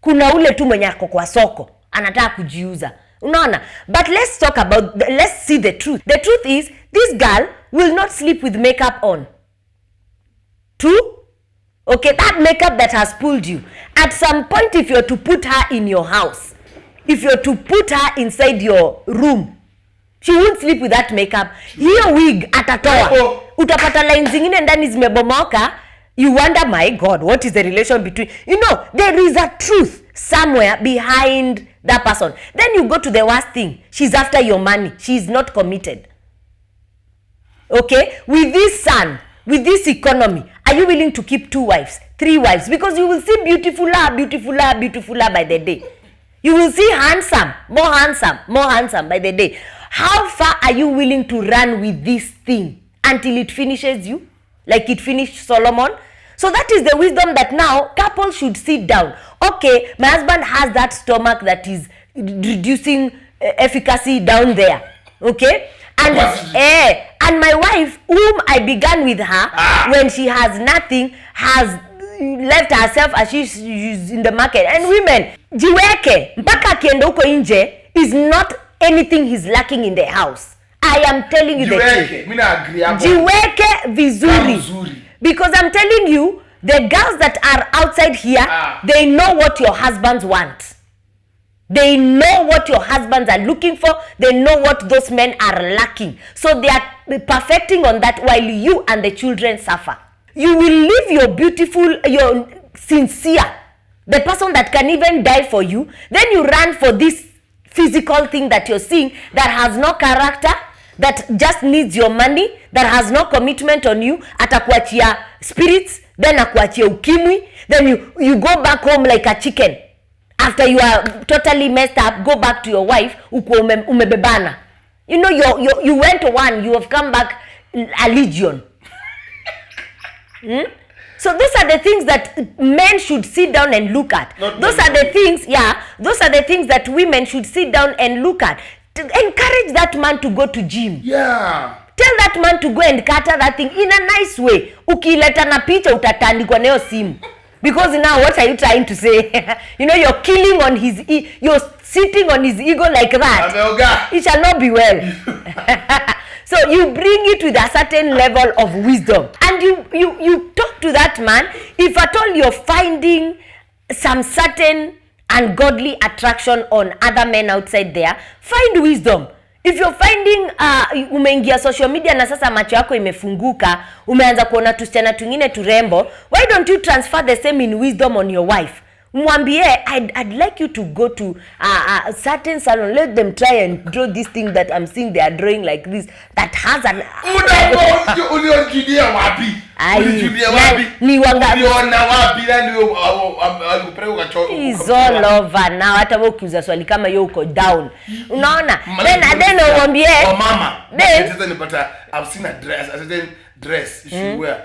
Kuna ule tu mwenye ako kwa soko anataka kujiuza, unaona. But let's see the truth. The truth is this girl will not sleep with makeup on. True? Okay, that makeup that has pulled you, at some point, if you're to put her in your house, if you're to put her inside your room, she won't sleep with that makeup. Hiyo wig atatoa. Utapata lines zingine ndani zimebomoka. You wonder, my God, what is the relation between... You know, there is a truth somewhere behind that person. Then you go to the worst thing. She's after your money. She's not committed. Okay? With this son, with this economy, are you willing to keep 2 wives, 3 wives? Because you will see beautifuler by the day. You will see more handsome by the day. How far are you willing to run with this thing until it finishes you? Like it finished Solomon? So that is the wisdom that now couples should sit down. Okay, my husband has that stomach that is reducing efficacy down there. Okay? And my wife, whom I began with her, when she has nothing, has left herself as she's in the market. And women, jiweke, mpaka akienda huko nje is not anything he's lacking in the house. I am telling you the truth. Jiweke vizuri. Because I'm telling you, the girls that are outside here, they know what your husbands want. They know what your husbands are looking for. They know what those men are lacking. So they are perfecting on that while you and the children suffer. You will leave your beautiful, your sincere, the person that can even die for you. Then you run for this physical thing that you're seeing that has no character, that just needs your money, that has no commitment on you. Atakuachia spirits, then akuachia ukimwi. Then you go back home like a chicken. After you are totally messed up, go back to your wife, umebebana. You know, you went to one, you have come back a legion. So those are the things that men should sit down and look at. Those are the things that women should sit down and look at. To encourage that man to go to gym. Yeah. Tell that man to go and cater that thing in a nice way. Ukileta na picha utatandikwa nayo simu. Because now what are you trying to say? You know, you're killing on his you're sitting on his ego like that. It shall not be well. So you bring it with a certain level of wisdom. And you talk to that man. If at all you're finding some certain ungodly attraction on other men outside there, find wisdom. If you're finding umeingia social media na sasa macho yako imefunguka, umeanza kuona tusichana tungine turembo, why don't you transfer the same in wisdom on your wife? Mwambie, I'd like you to go to a certain salon. Let them try and draw this thing that I'm seeing they are drawing like this. That has an... Uliojudia wapi? Uliojudia wapi? Uliona wapi? It's all over now. Hata wewe ukiuza swali kama hiyo uko down. Unaona? Then mwambie... Oh mama. Then... I've seen a certain dress you should wear.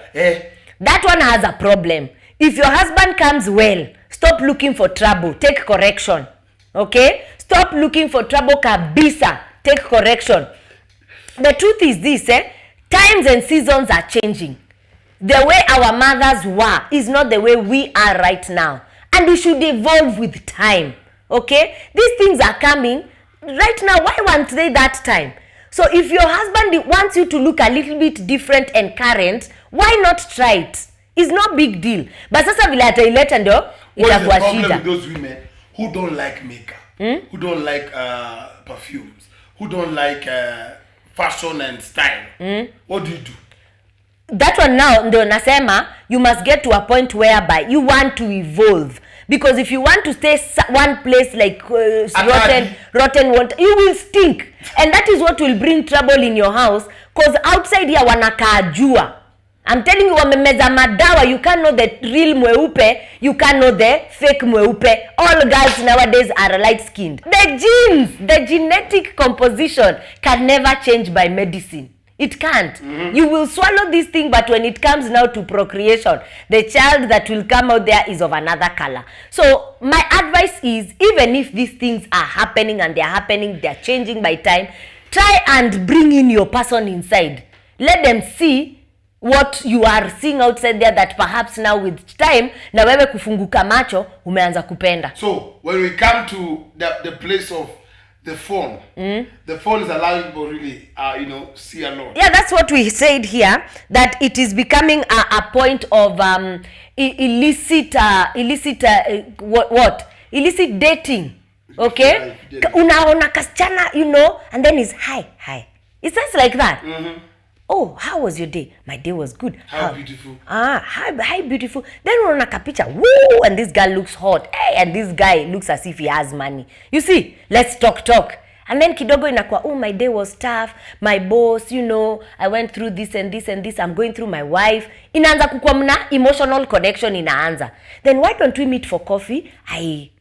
That one has a problem. If your husband comes well, stop looking for trouble. Take correction. Okay? Stop looking for trouble kabisa. Take correction. The truth is this, times and seasons are changing. The way our mothers were is not the way we are right now. and you should evolve with time. Okay, these things are coming right now. Why weren't they that time? So if your husband wants you to look a little bit different and current, why not try it? It's no big deal. But sasa vile ataileta ndio itakuwa shida. What is the problem with those women who don't like makeup, who don't like perfumes, who don't like fashion and style? What do you do? That one now ndio nasema you must get to a point whereby you want to evolve. Because if you want to stay one place like rotten water, you will stink. And that is what will bring trouble in your house. Because outside here wanakaa jua. I'm telling you, wamemeza madawa. You can't know the real mweupe. You can't know the fake mweupe. All girls nowadays are light-skinned. The genes, the genetic composition can never change by medicine. It can't. You will swallow this thing, but when it comes now to procreation, the child that will come out there is of another color. So my advice is, even if these things are happening and they're happening, they're changing by time, try and bring in your person inside. Let them see what you are seeing outside there, that perhaps now with time, na wewe kufunguka macho, umeanza kupenda. So when we come to the place of the phone, the phone is allowing people really, see a lot. Yeah, that's what we said here, that it is becoming a point of illicit dating. Okay? Unaona kasichana, and then it's hi. It sounds like that. Oh, how was your day? My day was good. How beautiful. Hi, beautiful. Then unaona kapicha, woo, and this girl looks hot. Hey, and this guy looks as if he has money. You see, let's talk. And then kidogo inakuwa, oh, my day was tough. My boss, I went through this and this and this. I'm going through my wife. Inaanza kukuwa mna emotional connection inaanza. Then why don't we meet for coffee? I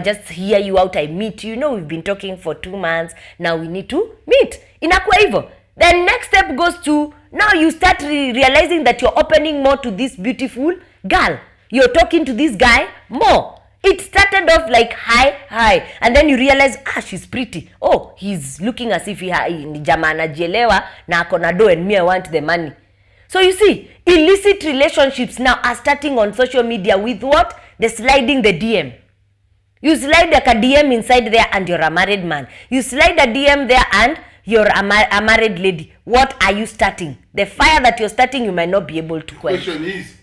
just hear you out. I meet you. We've been talking for 2 months. Now we need to meet. Inakuwa hivyo. Then next step goes to, now you start realizing that you're opening more to this beautiful girl. You're talking to this guy more. It started off like hi. And then you realize, she's pretty. Oh, he's looking as if ni jamaa anajielewa na ako na dough and me I want the money. So you see, illicit relationships now are starting on social media with what? The sliding the DM. You slide like a DM inside there and you're a married man. You slide a DM there and you're a married lady. What are you starting? The fire that you're starting, you might not be able to quench. The question is,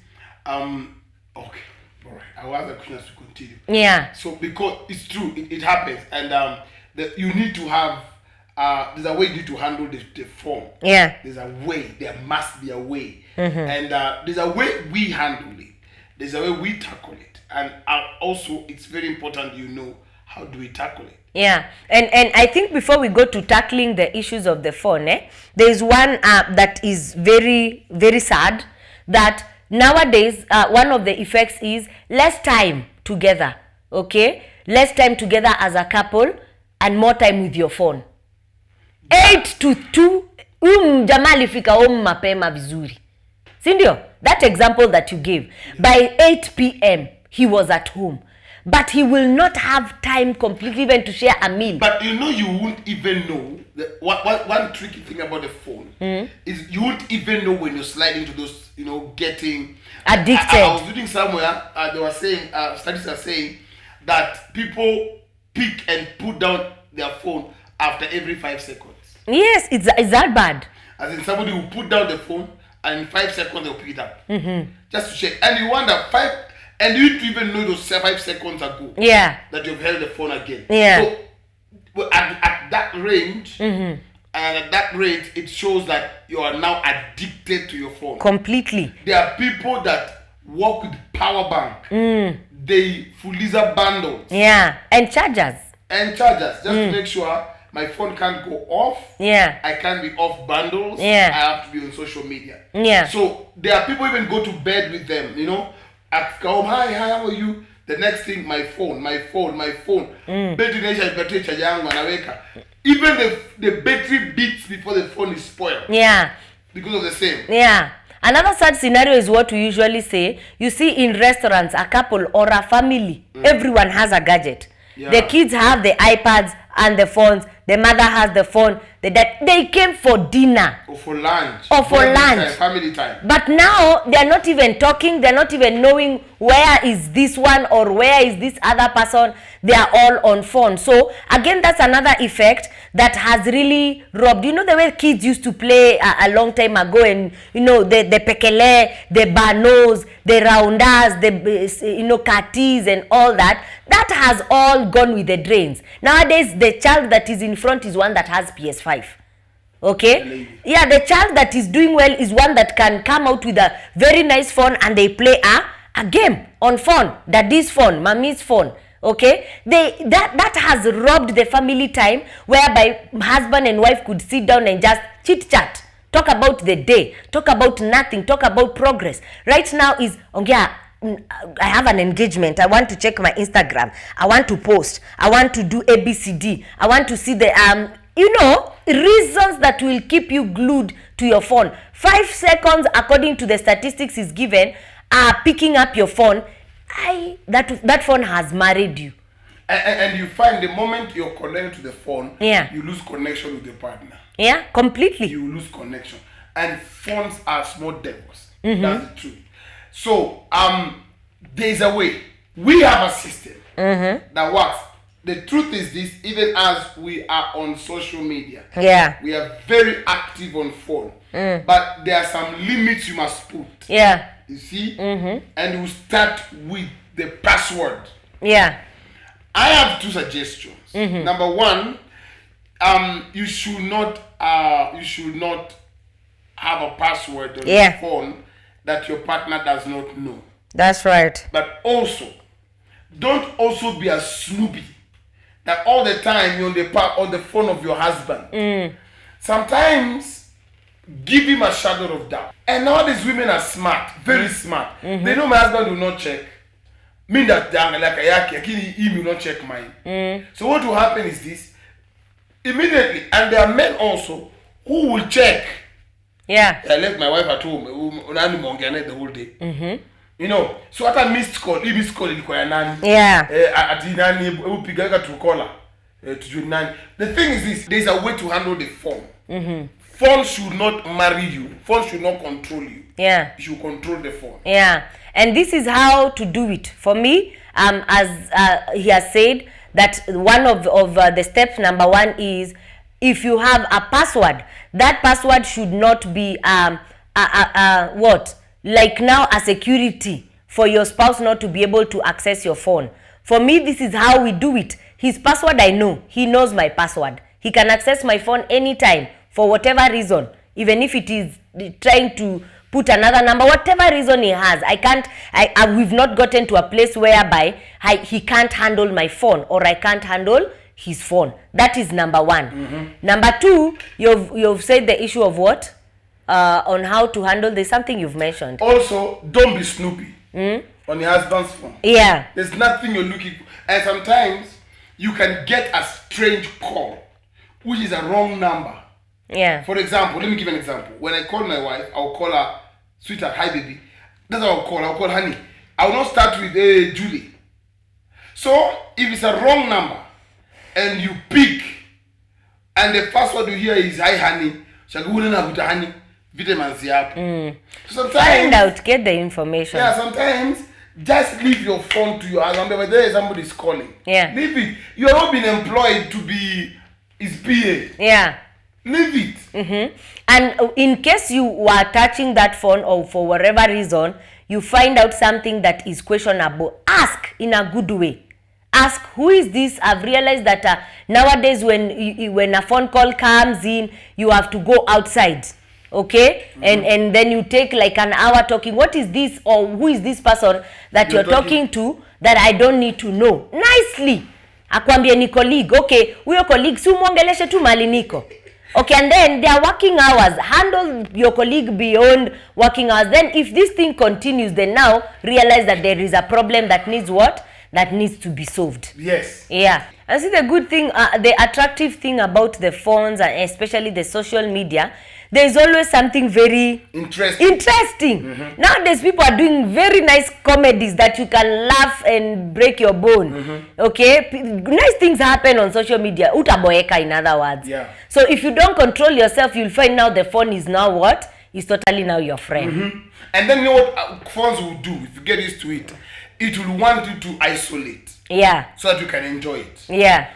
okay, all right. I will ask the question to continue. Yeah. So because it's true, it happens, and you need to have. There's a way you need to handle the phone. Yeah. There's a way. There must be a way, and there's a way we handle it. There's a way we tackle it, and also it's very important. How do we tackle it? Yeah, and I think before we go to tackling the issues of the phone, there is one that is very, very sad, that nowadays one of the effects is less time together, okay? Less time together as a couple and more time with your phone. 8 to 2, jamaa alifika home mapema vizuri. Sindio? That example that you gave. By 8 p.m. he was at home. But he will not have time completely even to share a meal. But you won't even know. One tricky thing about the phone is you won't even know when you're sliding to those, getting addicted. I was reading somewhere, they were saying, studies are saying that people pick and put down their phone after every 5 seconds. Yes, it's that bad. As in somebody will put down the phone and in 5 seconds they'll pick it up. Just to check. And you wonder, and you don't even know those 5 seconds ago that you've held the phone again. Yeah. So at that range, and at that rate, it shows that you are now addicted to your phone. Completely. There are people that work with power bank. They Fuliza bundles. Yeah. And chargers. Just to make sure my phone can't go off. Yeah. I can't be off bundles. Yeah. I have to be on social media. Yeah. So there are people even go to bed with them, Ask home, hi, how are you? The next thing, my phone. Even the battery beats before the phone is spoiled. Yeah. Because of the same. Yeah. Another sad scenario is what we usually say. You see in restaurants, a couple or a family, everyone has a gadget. Yeah. The kids have the iPads and the phones. the mother has the phone, the dad, they came for dinner or for lunch family time. But now they are not even talking, they're not even knowing where is this one or where is this other person. They are all on phone. So again, that's another effect that has really robbed. You know the way kids used to play a long time ago, and you know the pekele, the banos, the rounders, the katis and all that has all gone with the drains. Nowadays the child that is in front is one that has PS5. Okay, yeah, the child that is doing well is one that can come out with a very nice phone and they play a game on phone, daddy's phone, mommy's phone. Okay, that has robbed the family time, whereby husband and wife could sit down and just chit chat, talk about the day, talk about nothing, talk about progress. Right now is I have an engagement, I want to check my Instagram, I want to post, I want to do ABCD, I want to see the reasons that will keep you glued to your phone. 5 seconds, according to the statistics is given, picking up your phone. That phone has married you. And you find the moment you're connected to the phone, you lose connection with your partner. Yeah, completely. You lose connection. And phones are small devils. That's the truth. So, there's a way. We have a system that works. The truth is this, even as we are on social media, we are very active on phone. But there are some limits you must put. Yeah. You see? And we start with the password. Yeah. I have 2 suggestions. Number 1, you should not have a password on your phone that your partner does not know. That's right. But also, don't also be a snoopy that all the time you're on the phone of your husband. Sometimes give him a shadow of doubt. And nowadays women are smart, very smart. They know my husband will not check. Mean that he will not check mine. So what will happen is this, immediately, and there are men also who will check. Yeah. I left my wife at home the whole day. You know, so at a missed call ilikuwa ya nani? Yeah. Ati nani upigaga Truecaller tujue nani. The thing is this, there's a way to handle the phone. Phone should not marry you. Phone should not control you. Yeah. You should control the phone. Yeah. And this is how to do it. For me, as he has said, that one of the steps, number 1 is, if you have a password, that password should not be like now a security for your spouse not to be able to access your phone. For me, this is how we do it. His password I know. He knows my password. He can access my phone anytime for whatever reason, even if it is trying to put another number, whatever reason he has. We've not gotten to a place whereby he can't handle my phone, or I can't handle his phone. That is number 1. Number 2, you've said the issue of what? On how to handle, there's something you've mentioned. Also, don't be snoopy on your husband's phone. Yeah. There's nothing you're looking for. And sometimes you can get a strange call, which is a wrong number. Yeah. For example, let me give an example. When I call my wife, I'll call her, sweetheart, hi baby. That's how I'll call honey. I will not start with Julie. So, if it's a wrong number, and you pick, and the first word you hear is hi honey, honey. So sometimes, find out, get the information. Yeah, sometimes just leave your phone to your husband. But there is somebody's calling. Yeah. Leave it. You are not been employed to be his PA. Yeah. Leave it. And in case you were touching that phone, or for whatever reason, you find out something that is questionable, ask in a good way. Ask, who is this? I've realized that nowadays when a phone call comes in, you have to go outside. Okay? And then you take like an hour talking. What is this, or who is this person that you're talking to that I don't need to know? Nicely. Akwambie ni colleague. Okay, huyo colleague si umuongeleshe tu mali niko. Okay, and then their working hours. Handle your colleague beyond working hours. Then if this thing continues, then now realize that there is a problem that needs what? That needs to be solved. Yes. Yeah. And see the good thing, the attractive thing about the phones, and especially the social media, there's always something very interesting. Nowadays people are doing very nice comedies that you can laugh and break your bone. Okay, nice things happen on social media. Utaboeka, in other words. So if you don't control yourself, you'll find now the phone is now what? It's totally now your friend. And then you know what phones will do if you get used to it? It will want you to isolate. So that you can enjoy it.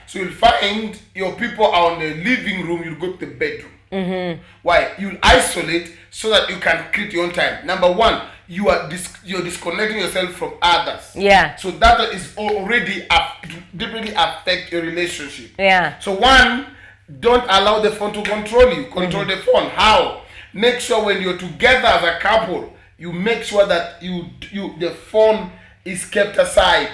So you'll find your people are on the living room, you'll go to the bedroom. Why? You'll isolate so that you can create your own time. Number one, you're disconnecting yourself from others. So that is already deeply affect your relationship. So one, don't allow the phone to control you. Control the phone. How? Make sure when you're together as a couple, you make sure that the phone is kept aside.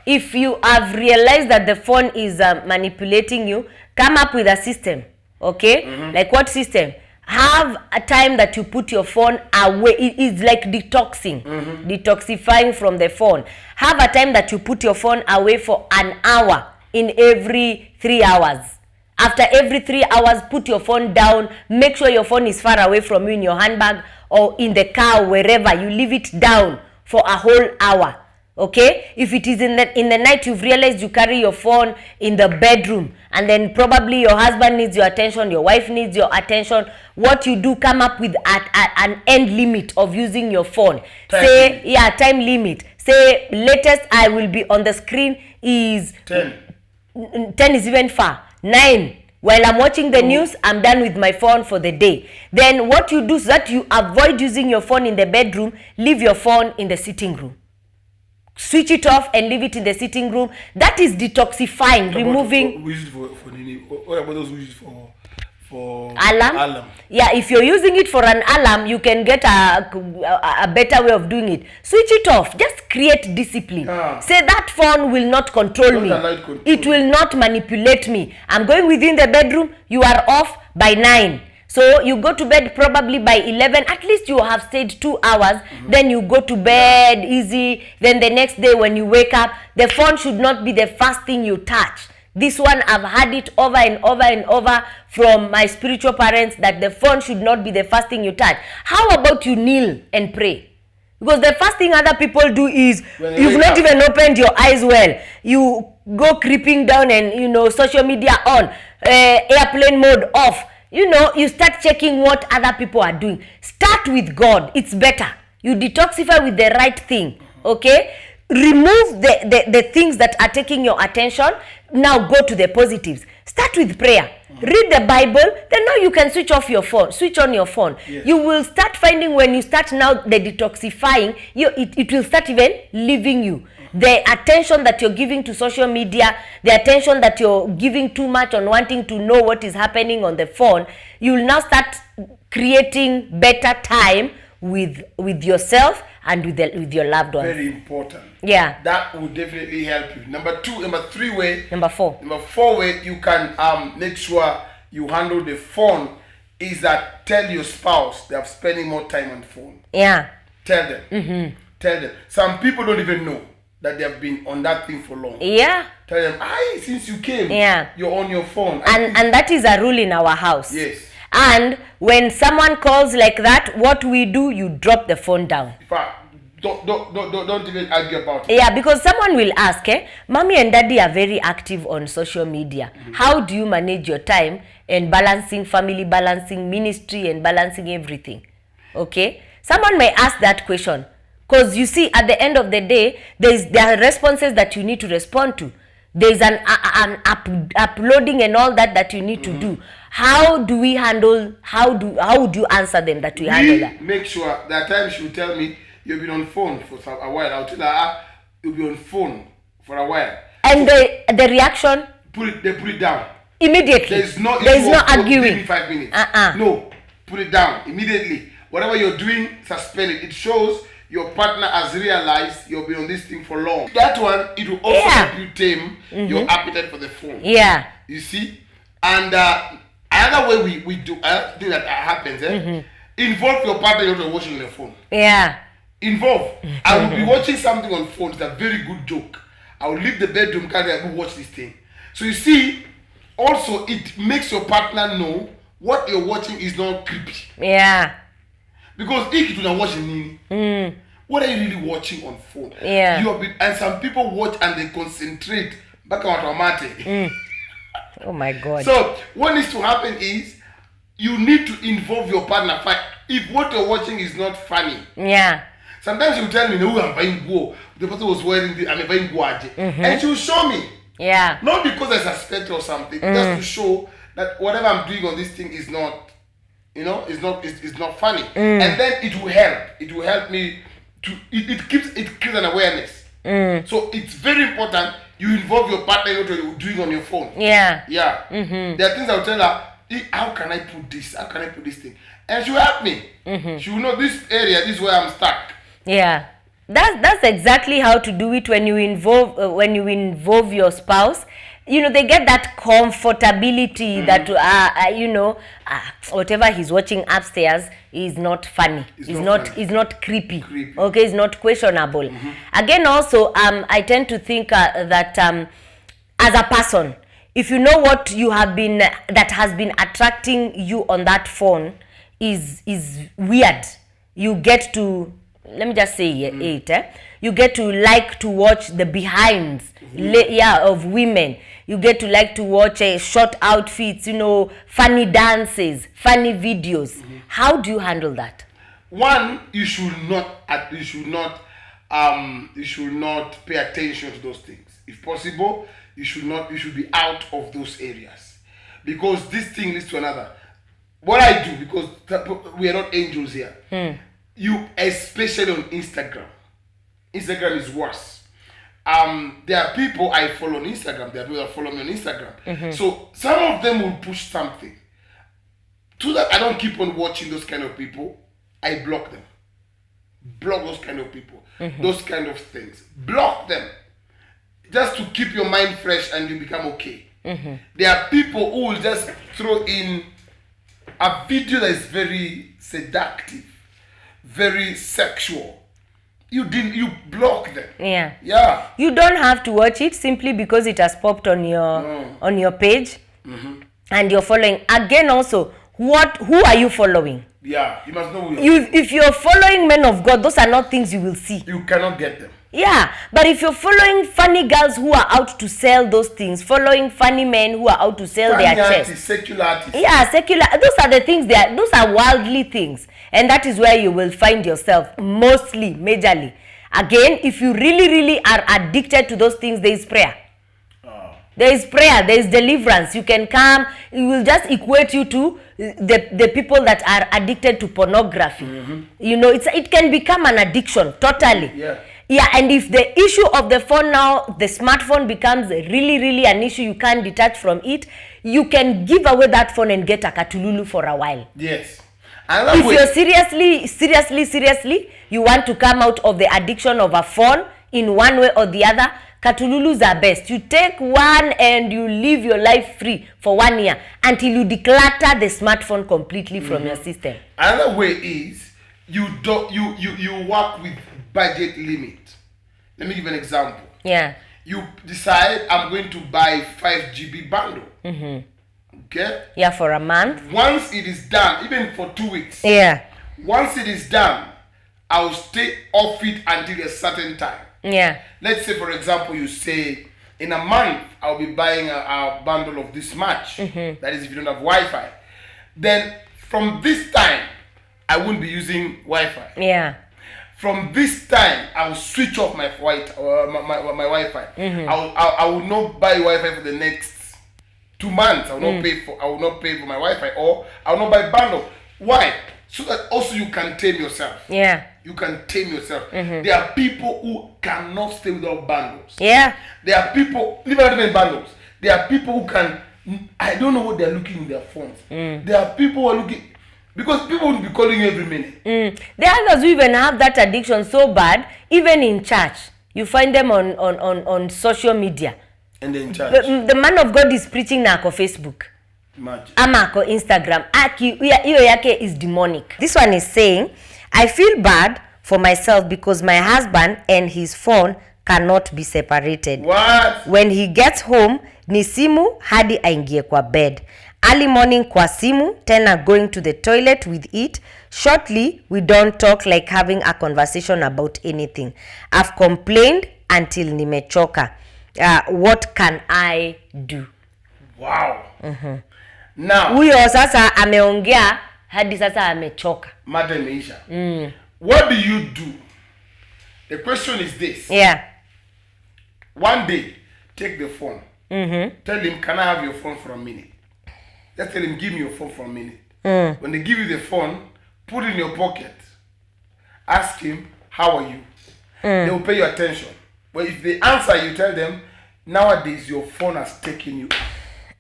If you have realized that the phone is manipulating you, come up with a system. Okay? Like what system? Have a time that you put your phone away. It's like detoxing, detoxifying from the phone. Have a time that you put your phone away for an hour in every 3 hours. After every 3 hours, put your phone down. Make sure your phone is far away from you in your handbag or in the car, wherever. You leave it down for a whole hour. Okay, if it is in the night, you've realized you carry your phone in the bedroom, and then probably your husband needs your attention, your wife needs your attention. What you do, come up with an end limit of using your phone. Time limit. Say latest I will be on the screen is 10 is even far. 9. While I'm watching the news, I'm done with my phone for the day. Then what you do so that you avoid using your phone in the bedroom, leave your phone in the sitting room. Switch it off and leave it in the sitting room. That is detoxifying, removing. What about those who use it for alarm? If you're using it for an alarm, you can get a better way of doing it. Switch it off. Just create discipline. Say that phone will not control me. It will not manipulate me. I'm going within the bedroom. You are off by 9. So you go to bed probably by 11. At least you have stayed 2 hours. Then you go to bed easy. Then the next day when you wake up, the phone should not be the first thing you touch. This one, I've had it over and over and over from my spiritual parents that the phone should not be the first thing you touch. How about you kneel and pray? Because the first thing other people do is, you've not even opened your eyes well. You go creeping down and, social media on, airplane mode off. You start checking what other people are doing. Start with God. It's better. You detoxify with the right thing. Okay? Remove the things that are taking your attention. Now go to the positives. Start with prayer. Read the Bible. Then now you can switch off your phone. Switch on your phone. You will start finding when you start now the detoxifying, it will start even leaving you. The attention that you're giving to social media, the attention that you're giving too much on wanting to know what is happening on the phone, you will now start creating better time with yourself and with your loved ones. Very important. That will definitely help you. Number 4 way you can make sure you handle the phone is that tell your spouse they are spending more time on the phone. Tell them. Tell them. Some people don't even know that they have been on that thing for long. Tell them, since you came, you're on your phone. And that is a rule in our house. And when someone calls like that, what we do, you drop the phone down. In fact, don't even argue about it. Because someone will ask, Mommy and Daddy are very active on social media. How do you manage your time and balancing family, balancing ministry, and balancing everything? Okay? Someone may ask that question. Because you see, at the end of the day, there are responses that you need to respond to. There's an uploading and all that you need to do. How do we handle, how would you answer them that we handle that? Make sure that time she will tell me, you've been on phone for a while. I'll tell her, you'll be on phone for a while. And the reaction? They put it down. Immediately. There's no arguing. Give me 5 minutes. No, put it down immediately. Whatever you're doing, suspend it. It shows your partner has realized you've been on this thing for long. That one, it will also help you tame your appetite for the phone. You see? And another way we do, another thing that happens, involve your partner in watching the phone. Involve. I will be watching something on phone. It's a very good joke. I will leave the bedroom, and I will watch this thing. So you see, also it makes your partner know what you're watching is not creepy. Yeah. Because if you're watching what are you really watching on phone? Yeah. And some people watch and they concentrate back on automatic. Oh my God. So what needs to happen is you need to involve your partner. If what you're watching is not funny. Yeah. Sometimes you tell me, no, I'm buying go. The person was wearing this, I'm buying go. And she'll show me. Yeah. Not because I suspect or something, just to show that whatever I'm doing on this thing is not, it's not funny. And then it will help. It will help me to it creates an awareness. So it's very important you involve your partner in what you're doing on your phone. Yeah. Yeah. There are things I'll tell her, how can I put this? How can I put this thing? And she'll help me. She will know this area, this is where I'm stuck. Yeah. That's exactly how to do it when you involve your spouse. They get that comfortability that whatever he's watching upstairs is not funny. It's not creepy. Okay, it's not questionable. Again, also I tend to think that as a person, if you know what you have been that has been attracting you on that phone is weird, you get to, let me just say it, you get to like to watch the behinds of women. You get to like to watch short outfits, funny dances, funny videos. How do you handle that? One, you should not pay attention to those things. If possible, you should be out of those areas, because this thing leads to another. What I do, because we are not angels here, you, especially on Instagram is worse. There are people I follow on Instagram. There are people that follow me on Instagram. So some of them will push something. To that, I don't keep on watching those kind of people. I block them. Block those kind of people. Those kind of things. Block them. Just to keep your mind fresh and you become okay. There are people who will just throw in a video that is very seductive, very sexual. You block them. Yeah. You don't have to watch it simply because it has popped on your page, and you're following. Again, also, who are you following? Yeah, you must know who if you're following men of God, those are not things you will see. You cannot get them. Yeah, but if you're following funny girls who are out to sell those things, following funny men who are out to sell their chest. Secular artists. Yeah, secular. Those are the things those are worldly things. And that is where you will find yourself, mostly, majorly. Again, if you really, really are addicted to those things, there is prayer. There is prayer, there is deliverance. You can come, it will just equate you to the people that are addicted to pornography. It can become an addiction, totally. Yeah, and if the issue of the phone now, the smartphone becomes really, really an issue, you can't detach from it, you can give away that phone and get a katululu for a while. Yes. If you're seriously, you want to come out of the addiction of a phone in one way or the other, katululus are best. You take one and you live your life free for 1 year until you declutter the smartphone completely from your system. Another way is you work with budget limit. Let me give an example. Yeah. You decide I'm going to buy 5 GB bundle. Okay? Yeah, for a month. Once it is done, even for 2 weeks. Yeah. Once it is done, I'll stay off it until a certain time. Yeah. Let's say, for example, you say, in a month, I'll be buying a bundle of this much. That is if you don't have Wi-Fi. Then, from this time, I won't be using Wi-Fi. Yeah. From this time, I'll switch off my Wi-Fi. I will not buy Wi-Fi for the next 2 months. I will not pay for my Wi-Fi, or I will not buy bundle. Why? So that also you can tame yourself. Yeah. You can tame yourself. There are people who cannot stay without bundles. Yeah. There are people, even bundles. There are people who can, I don't know what they're looking in their phones. There are people who are looking, because people will be calling you every minute. There are others who even have that addiction so bad, even in church. You find them on social media. And then in church. The man of God is preaching now on Facebook. Imagine. Amako Instagram. Iyo yake is demonic. This one is saying, I feel bad for myself because my husband and his phone cannot be separated. What? When he gets home, ni simu hadi aingie kwa bed. Early morning kwa simu, tena going to the toilet with it. Shortly, we don't talk like having a conversation about anything. I've complained until nimechoka. What can I do? Wow. Now, huyo sasa ameongea hadi sasa amechoka. Mada imeisha. What do you do? The question is this. Yeah. One day, take the phone. Tell him, can I have your phone for a minute? Just tell him, give me your phone for a minute. When they give you the phone, put it in your pocket. Ask him, how are you? They will pay you attention. But if they answer, you tell them, nowadays your phone has taken you.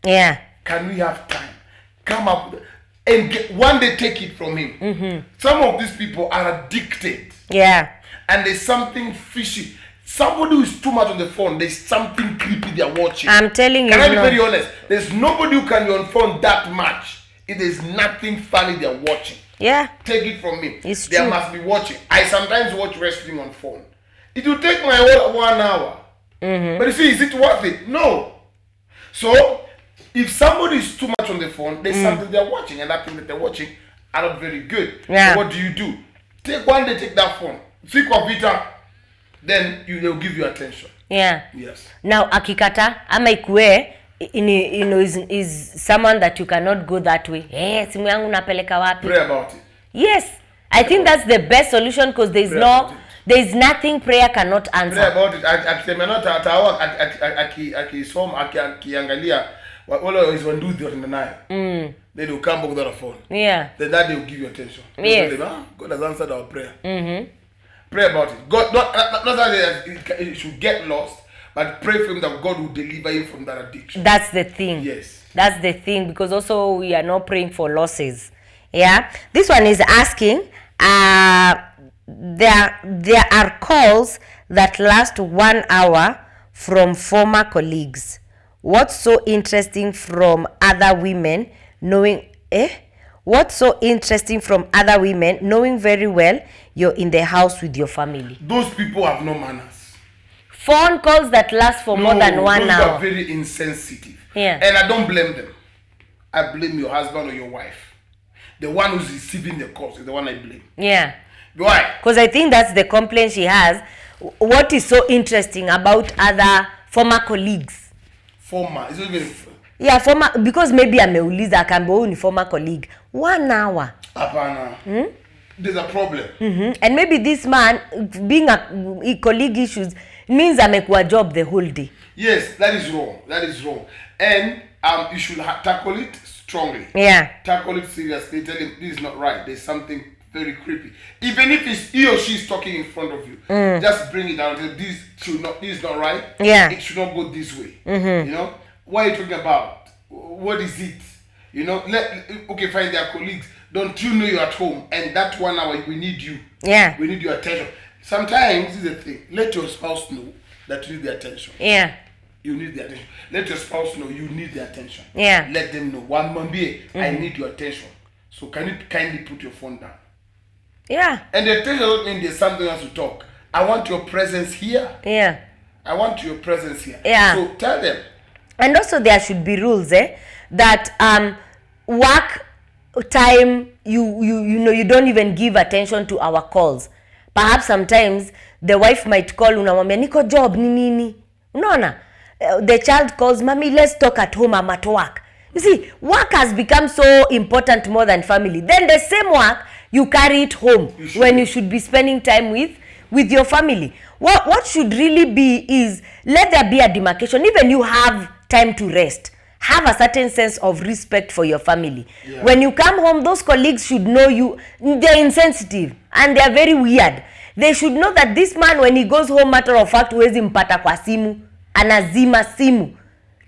Yeah. Can we have time? Come up and one day take it from him. Some of these people are addicted. Yeah. And there's something fishy. Somebody who is too much on the phone, there's something creepy they're watching. I'm telling you. Can I be very honest? There's nobody who can be on phone that much if there's nothing funny they're watching. Yeah. Take it from me. It's they true. Must be watching. I sometimes watch wrestling on phone. It will take my whole 1 hour. But you see, is it worth it? No. So, if somebody is too much on the phone, there's something they're watching, and that thing that they're watching are not very good. Yeah. So what do? Take one day, take that phone. See computer, then they'll give you attention. Yeah. Yes. Now akikata ama ikue is someone that you cannot go that way. Simu yangu napeleka wapi? Pray about it. Yes. I think that's the best solution because there's nothing prayer cannot answer. Pray about it. Akisema not atawa akisoma akiangalia wale is one do the nayo. Then you come back with a phone. Yeah. Then that they will give you attention. Yes. God has answered our prayer. Pray about it. God, not that it should get lost, but pray for him that God will deliver him from that addiction. That's the thing. Yes. That's the thing, because also we are not praying for losses. Yeah. This one is asking, there are calls that last 1 hour from former colleagues. What's so interesting from other women knowing What's so interesting from other women knowing very well you're in the house with your family? Those people have no manners. Phone calls that last for more than 1 hour. Those are very insensitive. Yeah. And I don't blame them. I blame your husband or your wife. The one who's receiving the calls is the one I blame. Yeah. Why? Because I think that's the complaint she has. What is so interesting about other former colleagues? Former. It's not even... Yeah, former, because maybe ameuliza akambo ni former colleague. 1 hour. Apana. There's a problem. And maybe this man being a colleague issues means amekuwa job the whole day. Yes, that is wrong. That is wrong. And you should tackle it strongly. Yeah. Tackle it seriously. Tell him this is not right. There's something very creepy. Even if it's he or she is talking in front of you, just bring it down. This is not right. Yeah. It should not go this way. You know? What are you talking about? What is it? You know, okay, fine, they are colleagues. Don't you know you're at home? And that 1 hour, we need you. Yeah. We need your attention. Sometimes, this is the thing. Let your spouse know that you need the attention. Yeah. You need the attention. Let your spouse know you need the attention. Yeah. Let them know. One Mambie, I need your attention. So can you kindly put your phone down? Yeah. And the attention doesn't mean there's something else to talk. I want your presence here. Yeah. I want your presence here. Yeah. So tell them. And also there should be rules, that work time you don't even give attention to our calls. Perhaps sometimes the wife might call unamwambia niko job ni nini. Unaona? The child calls, "Mommy, let's talk at home, I'm at work." You see, work has become so important more than family. Then the same work you carry it home when you should be spending time with your family. What should really be is let there be a demarcation. Even you have time to rest. Have a certain sense of respect for your family. Yeah. When you come home, those colleagues should know you. They're insensitive and they're very weird. They should know that this man, when he goes home, matter of fact, huwezi mpata kwa simu, anazima simu,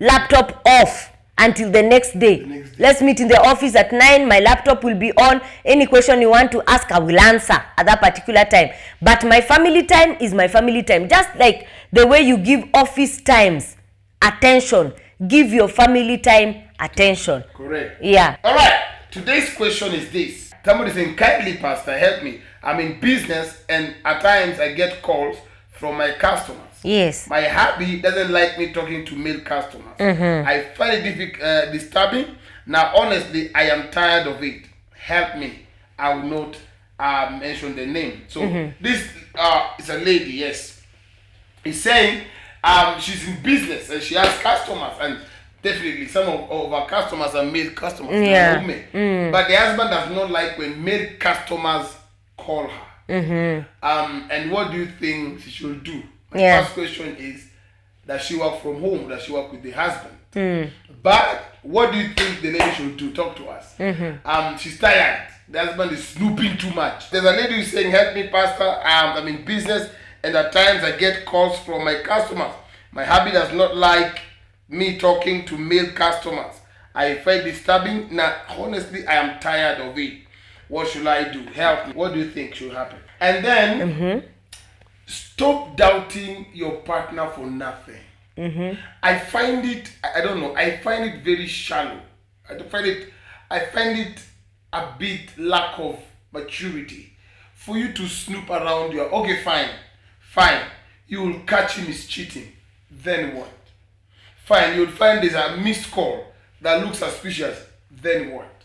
laptop off until the next day. Let's meet in the office at 9. My laptop will be on. Any question you want to ask, I will answer at that particular time. But my family time is my family time. Just like the way you give office times attention, give your family time attention. Correct. Yeah. All right. Today's question is this. Somebody saying, kindly, Pastor, help me. I'm in business and at times I get calls from my customers. Yes. My hubby doesn't like me talking to male customers. I find it disturbing Now, honestly, I am tired of it. Help me. I will not mention the name. So this is a lady, yes. He's saying she's in business and she has customers, and definitely some of our customers are male customers, women. But the husband does not like when male customers call her. And what do you think she should do? My first question is, does she work from home? Does she work with the husband? But what do you think the lady should do? Talk to us. She's tired. The husband is snooping too much. There's a lady who's saying, help me, pastor. I'm in business and at times I get calls from my customers. My hubby does not like me talking to male customers. I find disturbing. Now, honestly, I am tired of it. What should I do? Help me. What do you think should happen? And then, stop doubting your partner for nothing. I find it, I don't know, I find it very shallow. I find it a bit lack of maturity for you to snoop around your, okay, fine, you will catch him is cheating. Then what? Fine, you'll find there's a missed call that looks suspicious. Then what?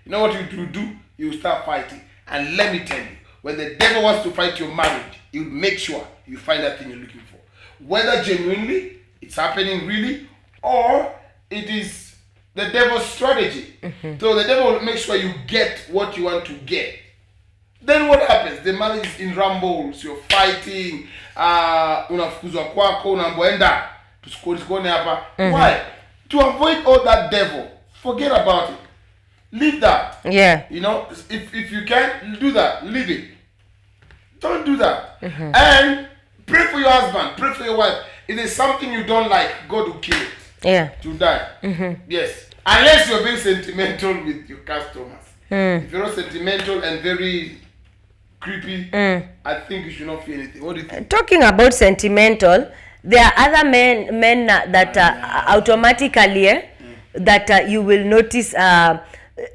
You know what you do? You start fighting. And let me tell you, when the devil wants to fight your marriage, he'll make sure you find that thing you're looking for. Whether genuinely it's happening really, or it is the devil's strategy. So the devil will make sure you get what you want to get. Then what happens? The marriage is in rumbles, you're fighting, unafukuzwa kwako, unaenda tusikone hapa. Why? To avoid all that devil, forget about it. Leave that. Yeah. You know, if you can do that, leave it. Don't do that. And pray for your husband, pray for your wife. If there's something you don't like, God will kill it. Yeah. To die. Yes. Unless you're being sentimental with your customers. If you're not sentimental and very creepy, I think you should not feel anything. What do you think? Talking about sentimental, there are other men that automatically that you will notice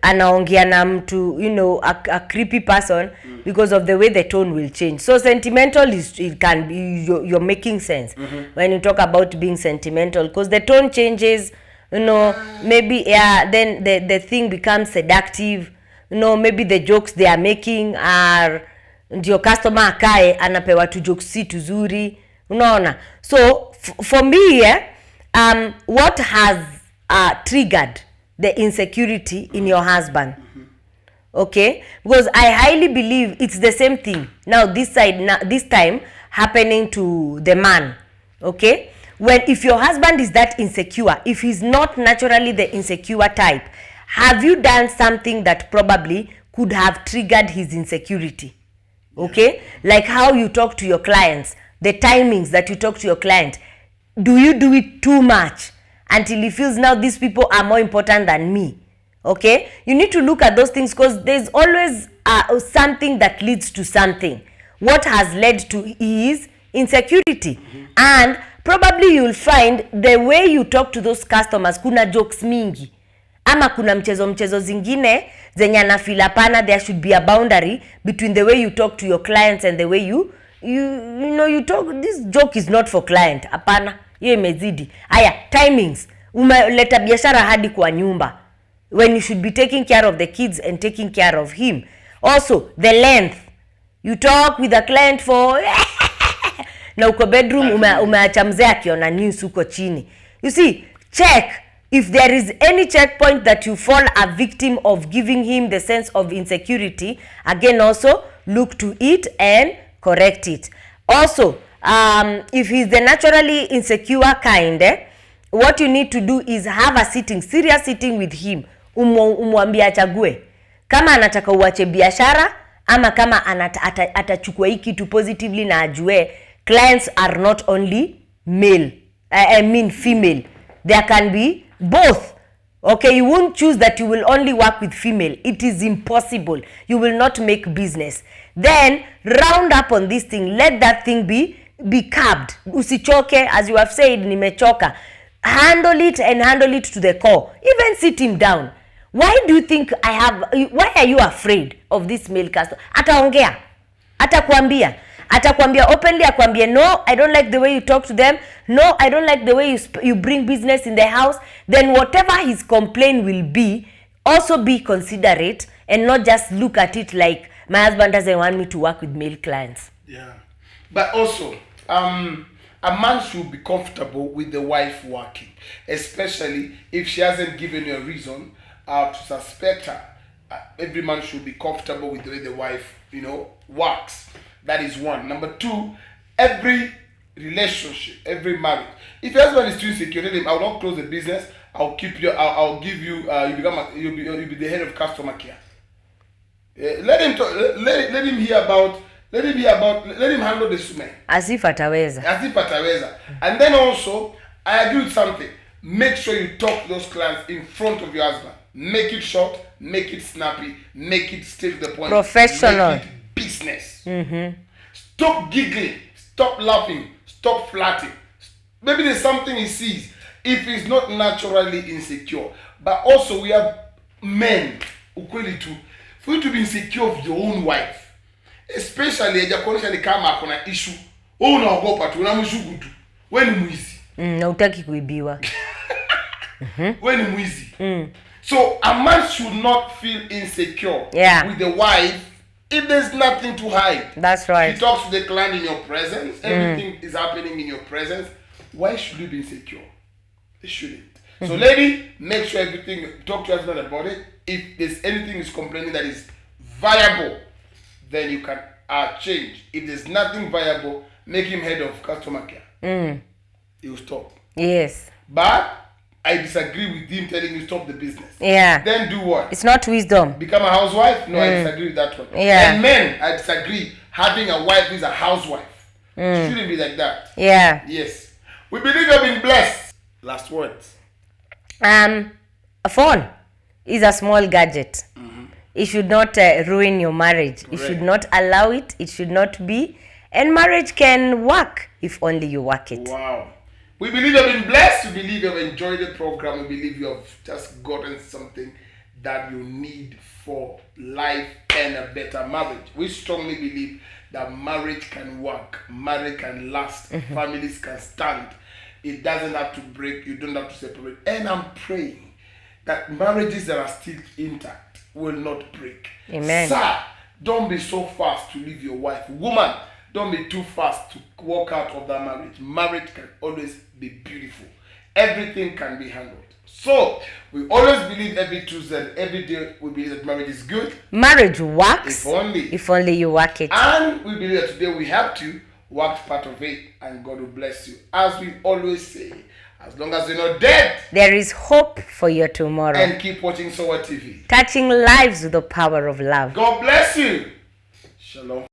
anaongea na mtu, you know, a creepy person because of the way the tone will change. So sentimental is, it can be, you're making sense when you talk about being sentimental, because the tone changes, you know, maybe then the thing becomes seductive, you know, maybe the jokes they are making are ndio customer akae anapewa tu jokes si tuzuri, unaona. So for me, what has triggered the insecurity in your husband? Okay, because I highly believe it's the same thing now this time happening to the man. Okay, if your husband is that insecure, if he's not naturally the insecure type, have you done something that probably could have triggered his insecurity? Okay, like how you talk to your clients, the timings that you talk to your client. Do you do it too much until he feels now these people are more important than me? Okay, you need to look at those things, because there's always something that leads to something. What has led to his insecurity? And probably you'll find the way you talk to those customers, kuna jokes mingi, ama kuna mchezo zingine zenye anafeel hapana, there should be a boundary between the way you talk to your clients and the way you know you talk. This joke is not for client, hapana, hiyo imezidi. Aya, timings, umeleta biashara hadi kwa nyumba when you should be taking care of the kids and taking care of him. Also, the length. You talk with a client for na uko bedroom umeacha mzee akiona news uko chini. You see, check if there is any checkpoint that you fall a victim of giving him the sense of insecurity. Again, also look to it and correct it. Also, if he's the naturally insecure kind, what you need to do is have a serious sitting with him. Umwambia achague kama anataka uache biashara ama kama atachukua hiki tu positively, na ajue clients are not only male, I mean female. There can be both. Okay, you won't choose that you will only work with female. It is impossible. You will not make business. Then round up on this thing. Let that thing be curbed. Usichoke, as you have said, nimechoka. Handle it and handle it to the core. Even sit him down. Why do you think why are you afraid of this male customer? Ataongea, atakwambia. atakwambia openly, akwambie no, I don't like the way you talk to them, no, I don't like the way you bring business in the house, then whatever his complaint will be, also be considerate and not just look at it like my husband doesn't want me to work with male clients. Yeah. But also, a man should be comfortable with the wife working, especially if she hasn't given you a reason to suspect her. Every man should be comfortable with the way the wife, works. That is one. Number two, every relationship, every marriage. If your husband is too insecure, tell him, I will not close the business. I'll keep you. I'll give you. You'll be the head of customer care. Let him talk. Let him hear about. Let him handle the sume. As if ataweza. And then also, I agree with something. Make sure you talk to those clients in front of your husband. Make it short, make it snappy, make it straight to the point. Professional. Make it business. Stop giggling, stop laughing, stop flirting. Maybe there's something he sees if he's not naturally insecure. But also we have men, ukweli tu, for you to be insecure of your own wife. Especially ejakuonyesha ni kama akona issue. Wewe unaogopa tu, unamshuku tu. Wewe ni mwizi. Na hutaki kuibiwa. Wewe ni mwizi. So a man should not feel insecure with the wife if there's nothing to hide. That's right. She talks to the client in your presence. Everything is happening in your presence. Why should you be insecure? It shouldn't. So lady, make sure everything, talk to your husband about it. If there's anything is complaining that is viable, then you can change. If there's nothing viable, make him head of customer care. He'll stop. Yes. But I disagree with him telling you stop the business. Yeah. Then do what? It's not wisdom. Become a housewife? No, I disagree with that one. Yeah. And men, I disagree. Having a wife who's a housewife. Shouldn't be like that. Yeah. Yes. We believe you've been blessed. Last words. A phone is a small gadget. It should not ruin your marriage. Correct. You should not allow it. It should not be. And marriage can work if only you work it. Wow. We believe you've been blessed. We believe you've enjoyed the program. We believe you have just gotten something that you need for life and a better marriage. We strongly believe that marriage can work. Marriage can last. Families can stand. It doesn't have to break. You don't have to separate. And I'm praying that marriages that are still intact will not break. Amen. Sir, don't be so fast to leave your wife. Woman, don't be too fast to walk out of that marriage. Marriage can always be beautiful. Everything can be handled. So, we always believe every Tuesday, every day, we believe that marriage is good. Marriage works. If only you work it. And we believe that today we have to work part of it, and God will bless you. As we always say, as long as you're not dead, there is hope for your tomorrow. And keep watching Sowa TV. Touching lives with the power of love. God bless you. Shalom.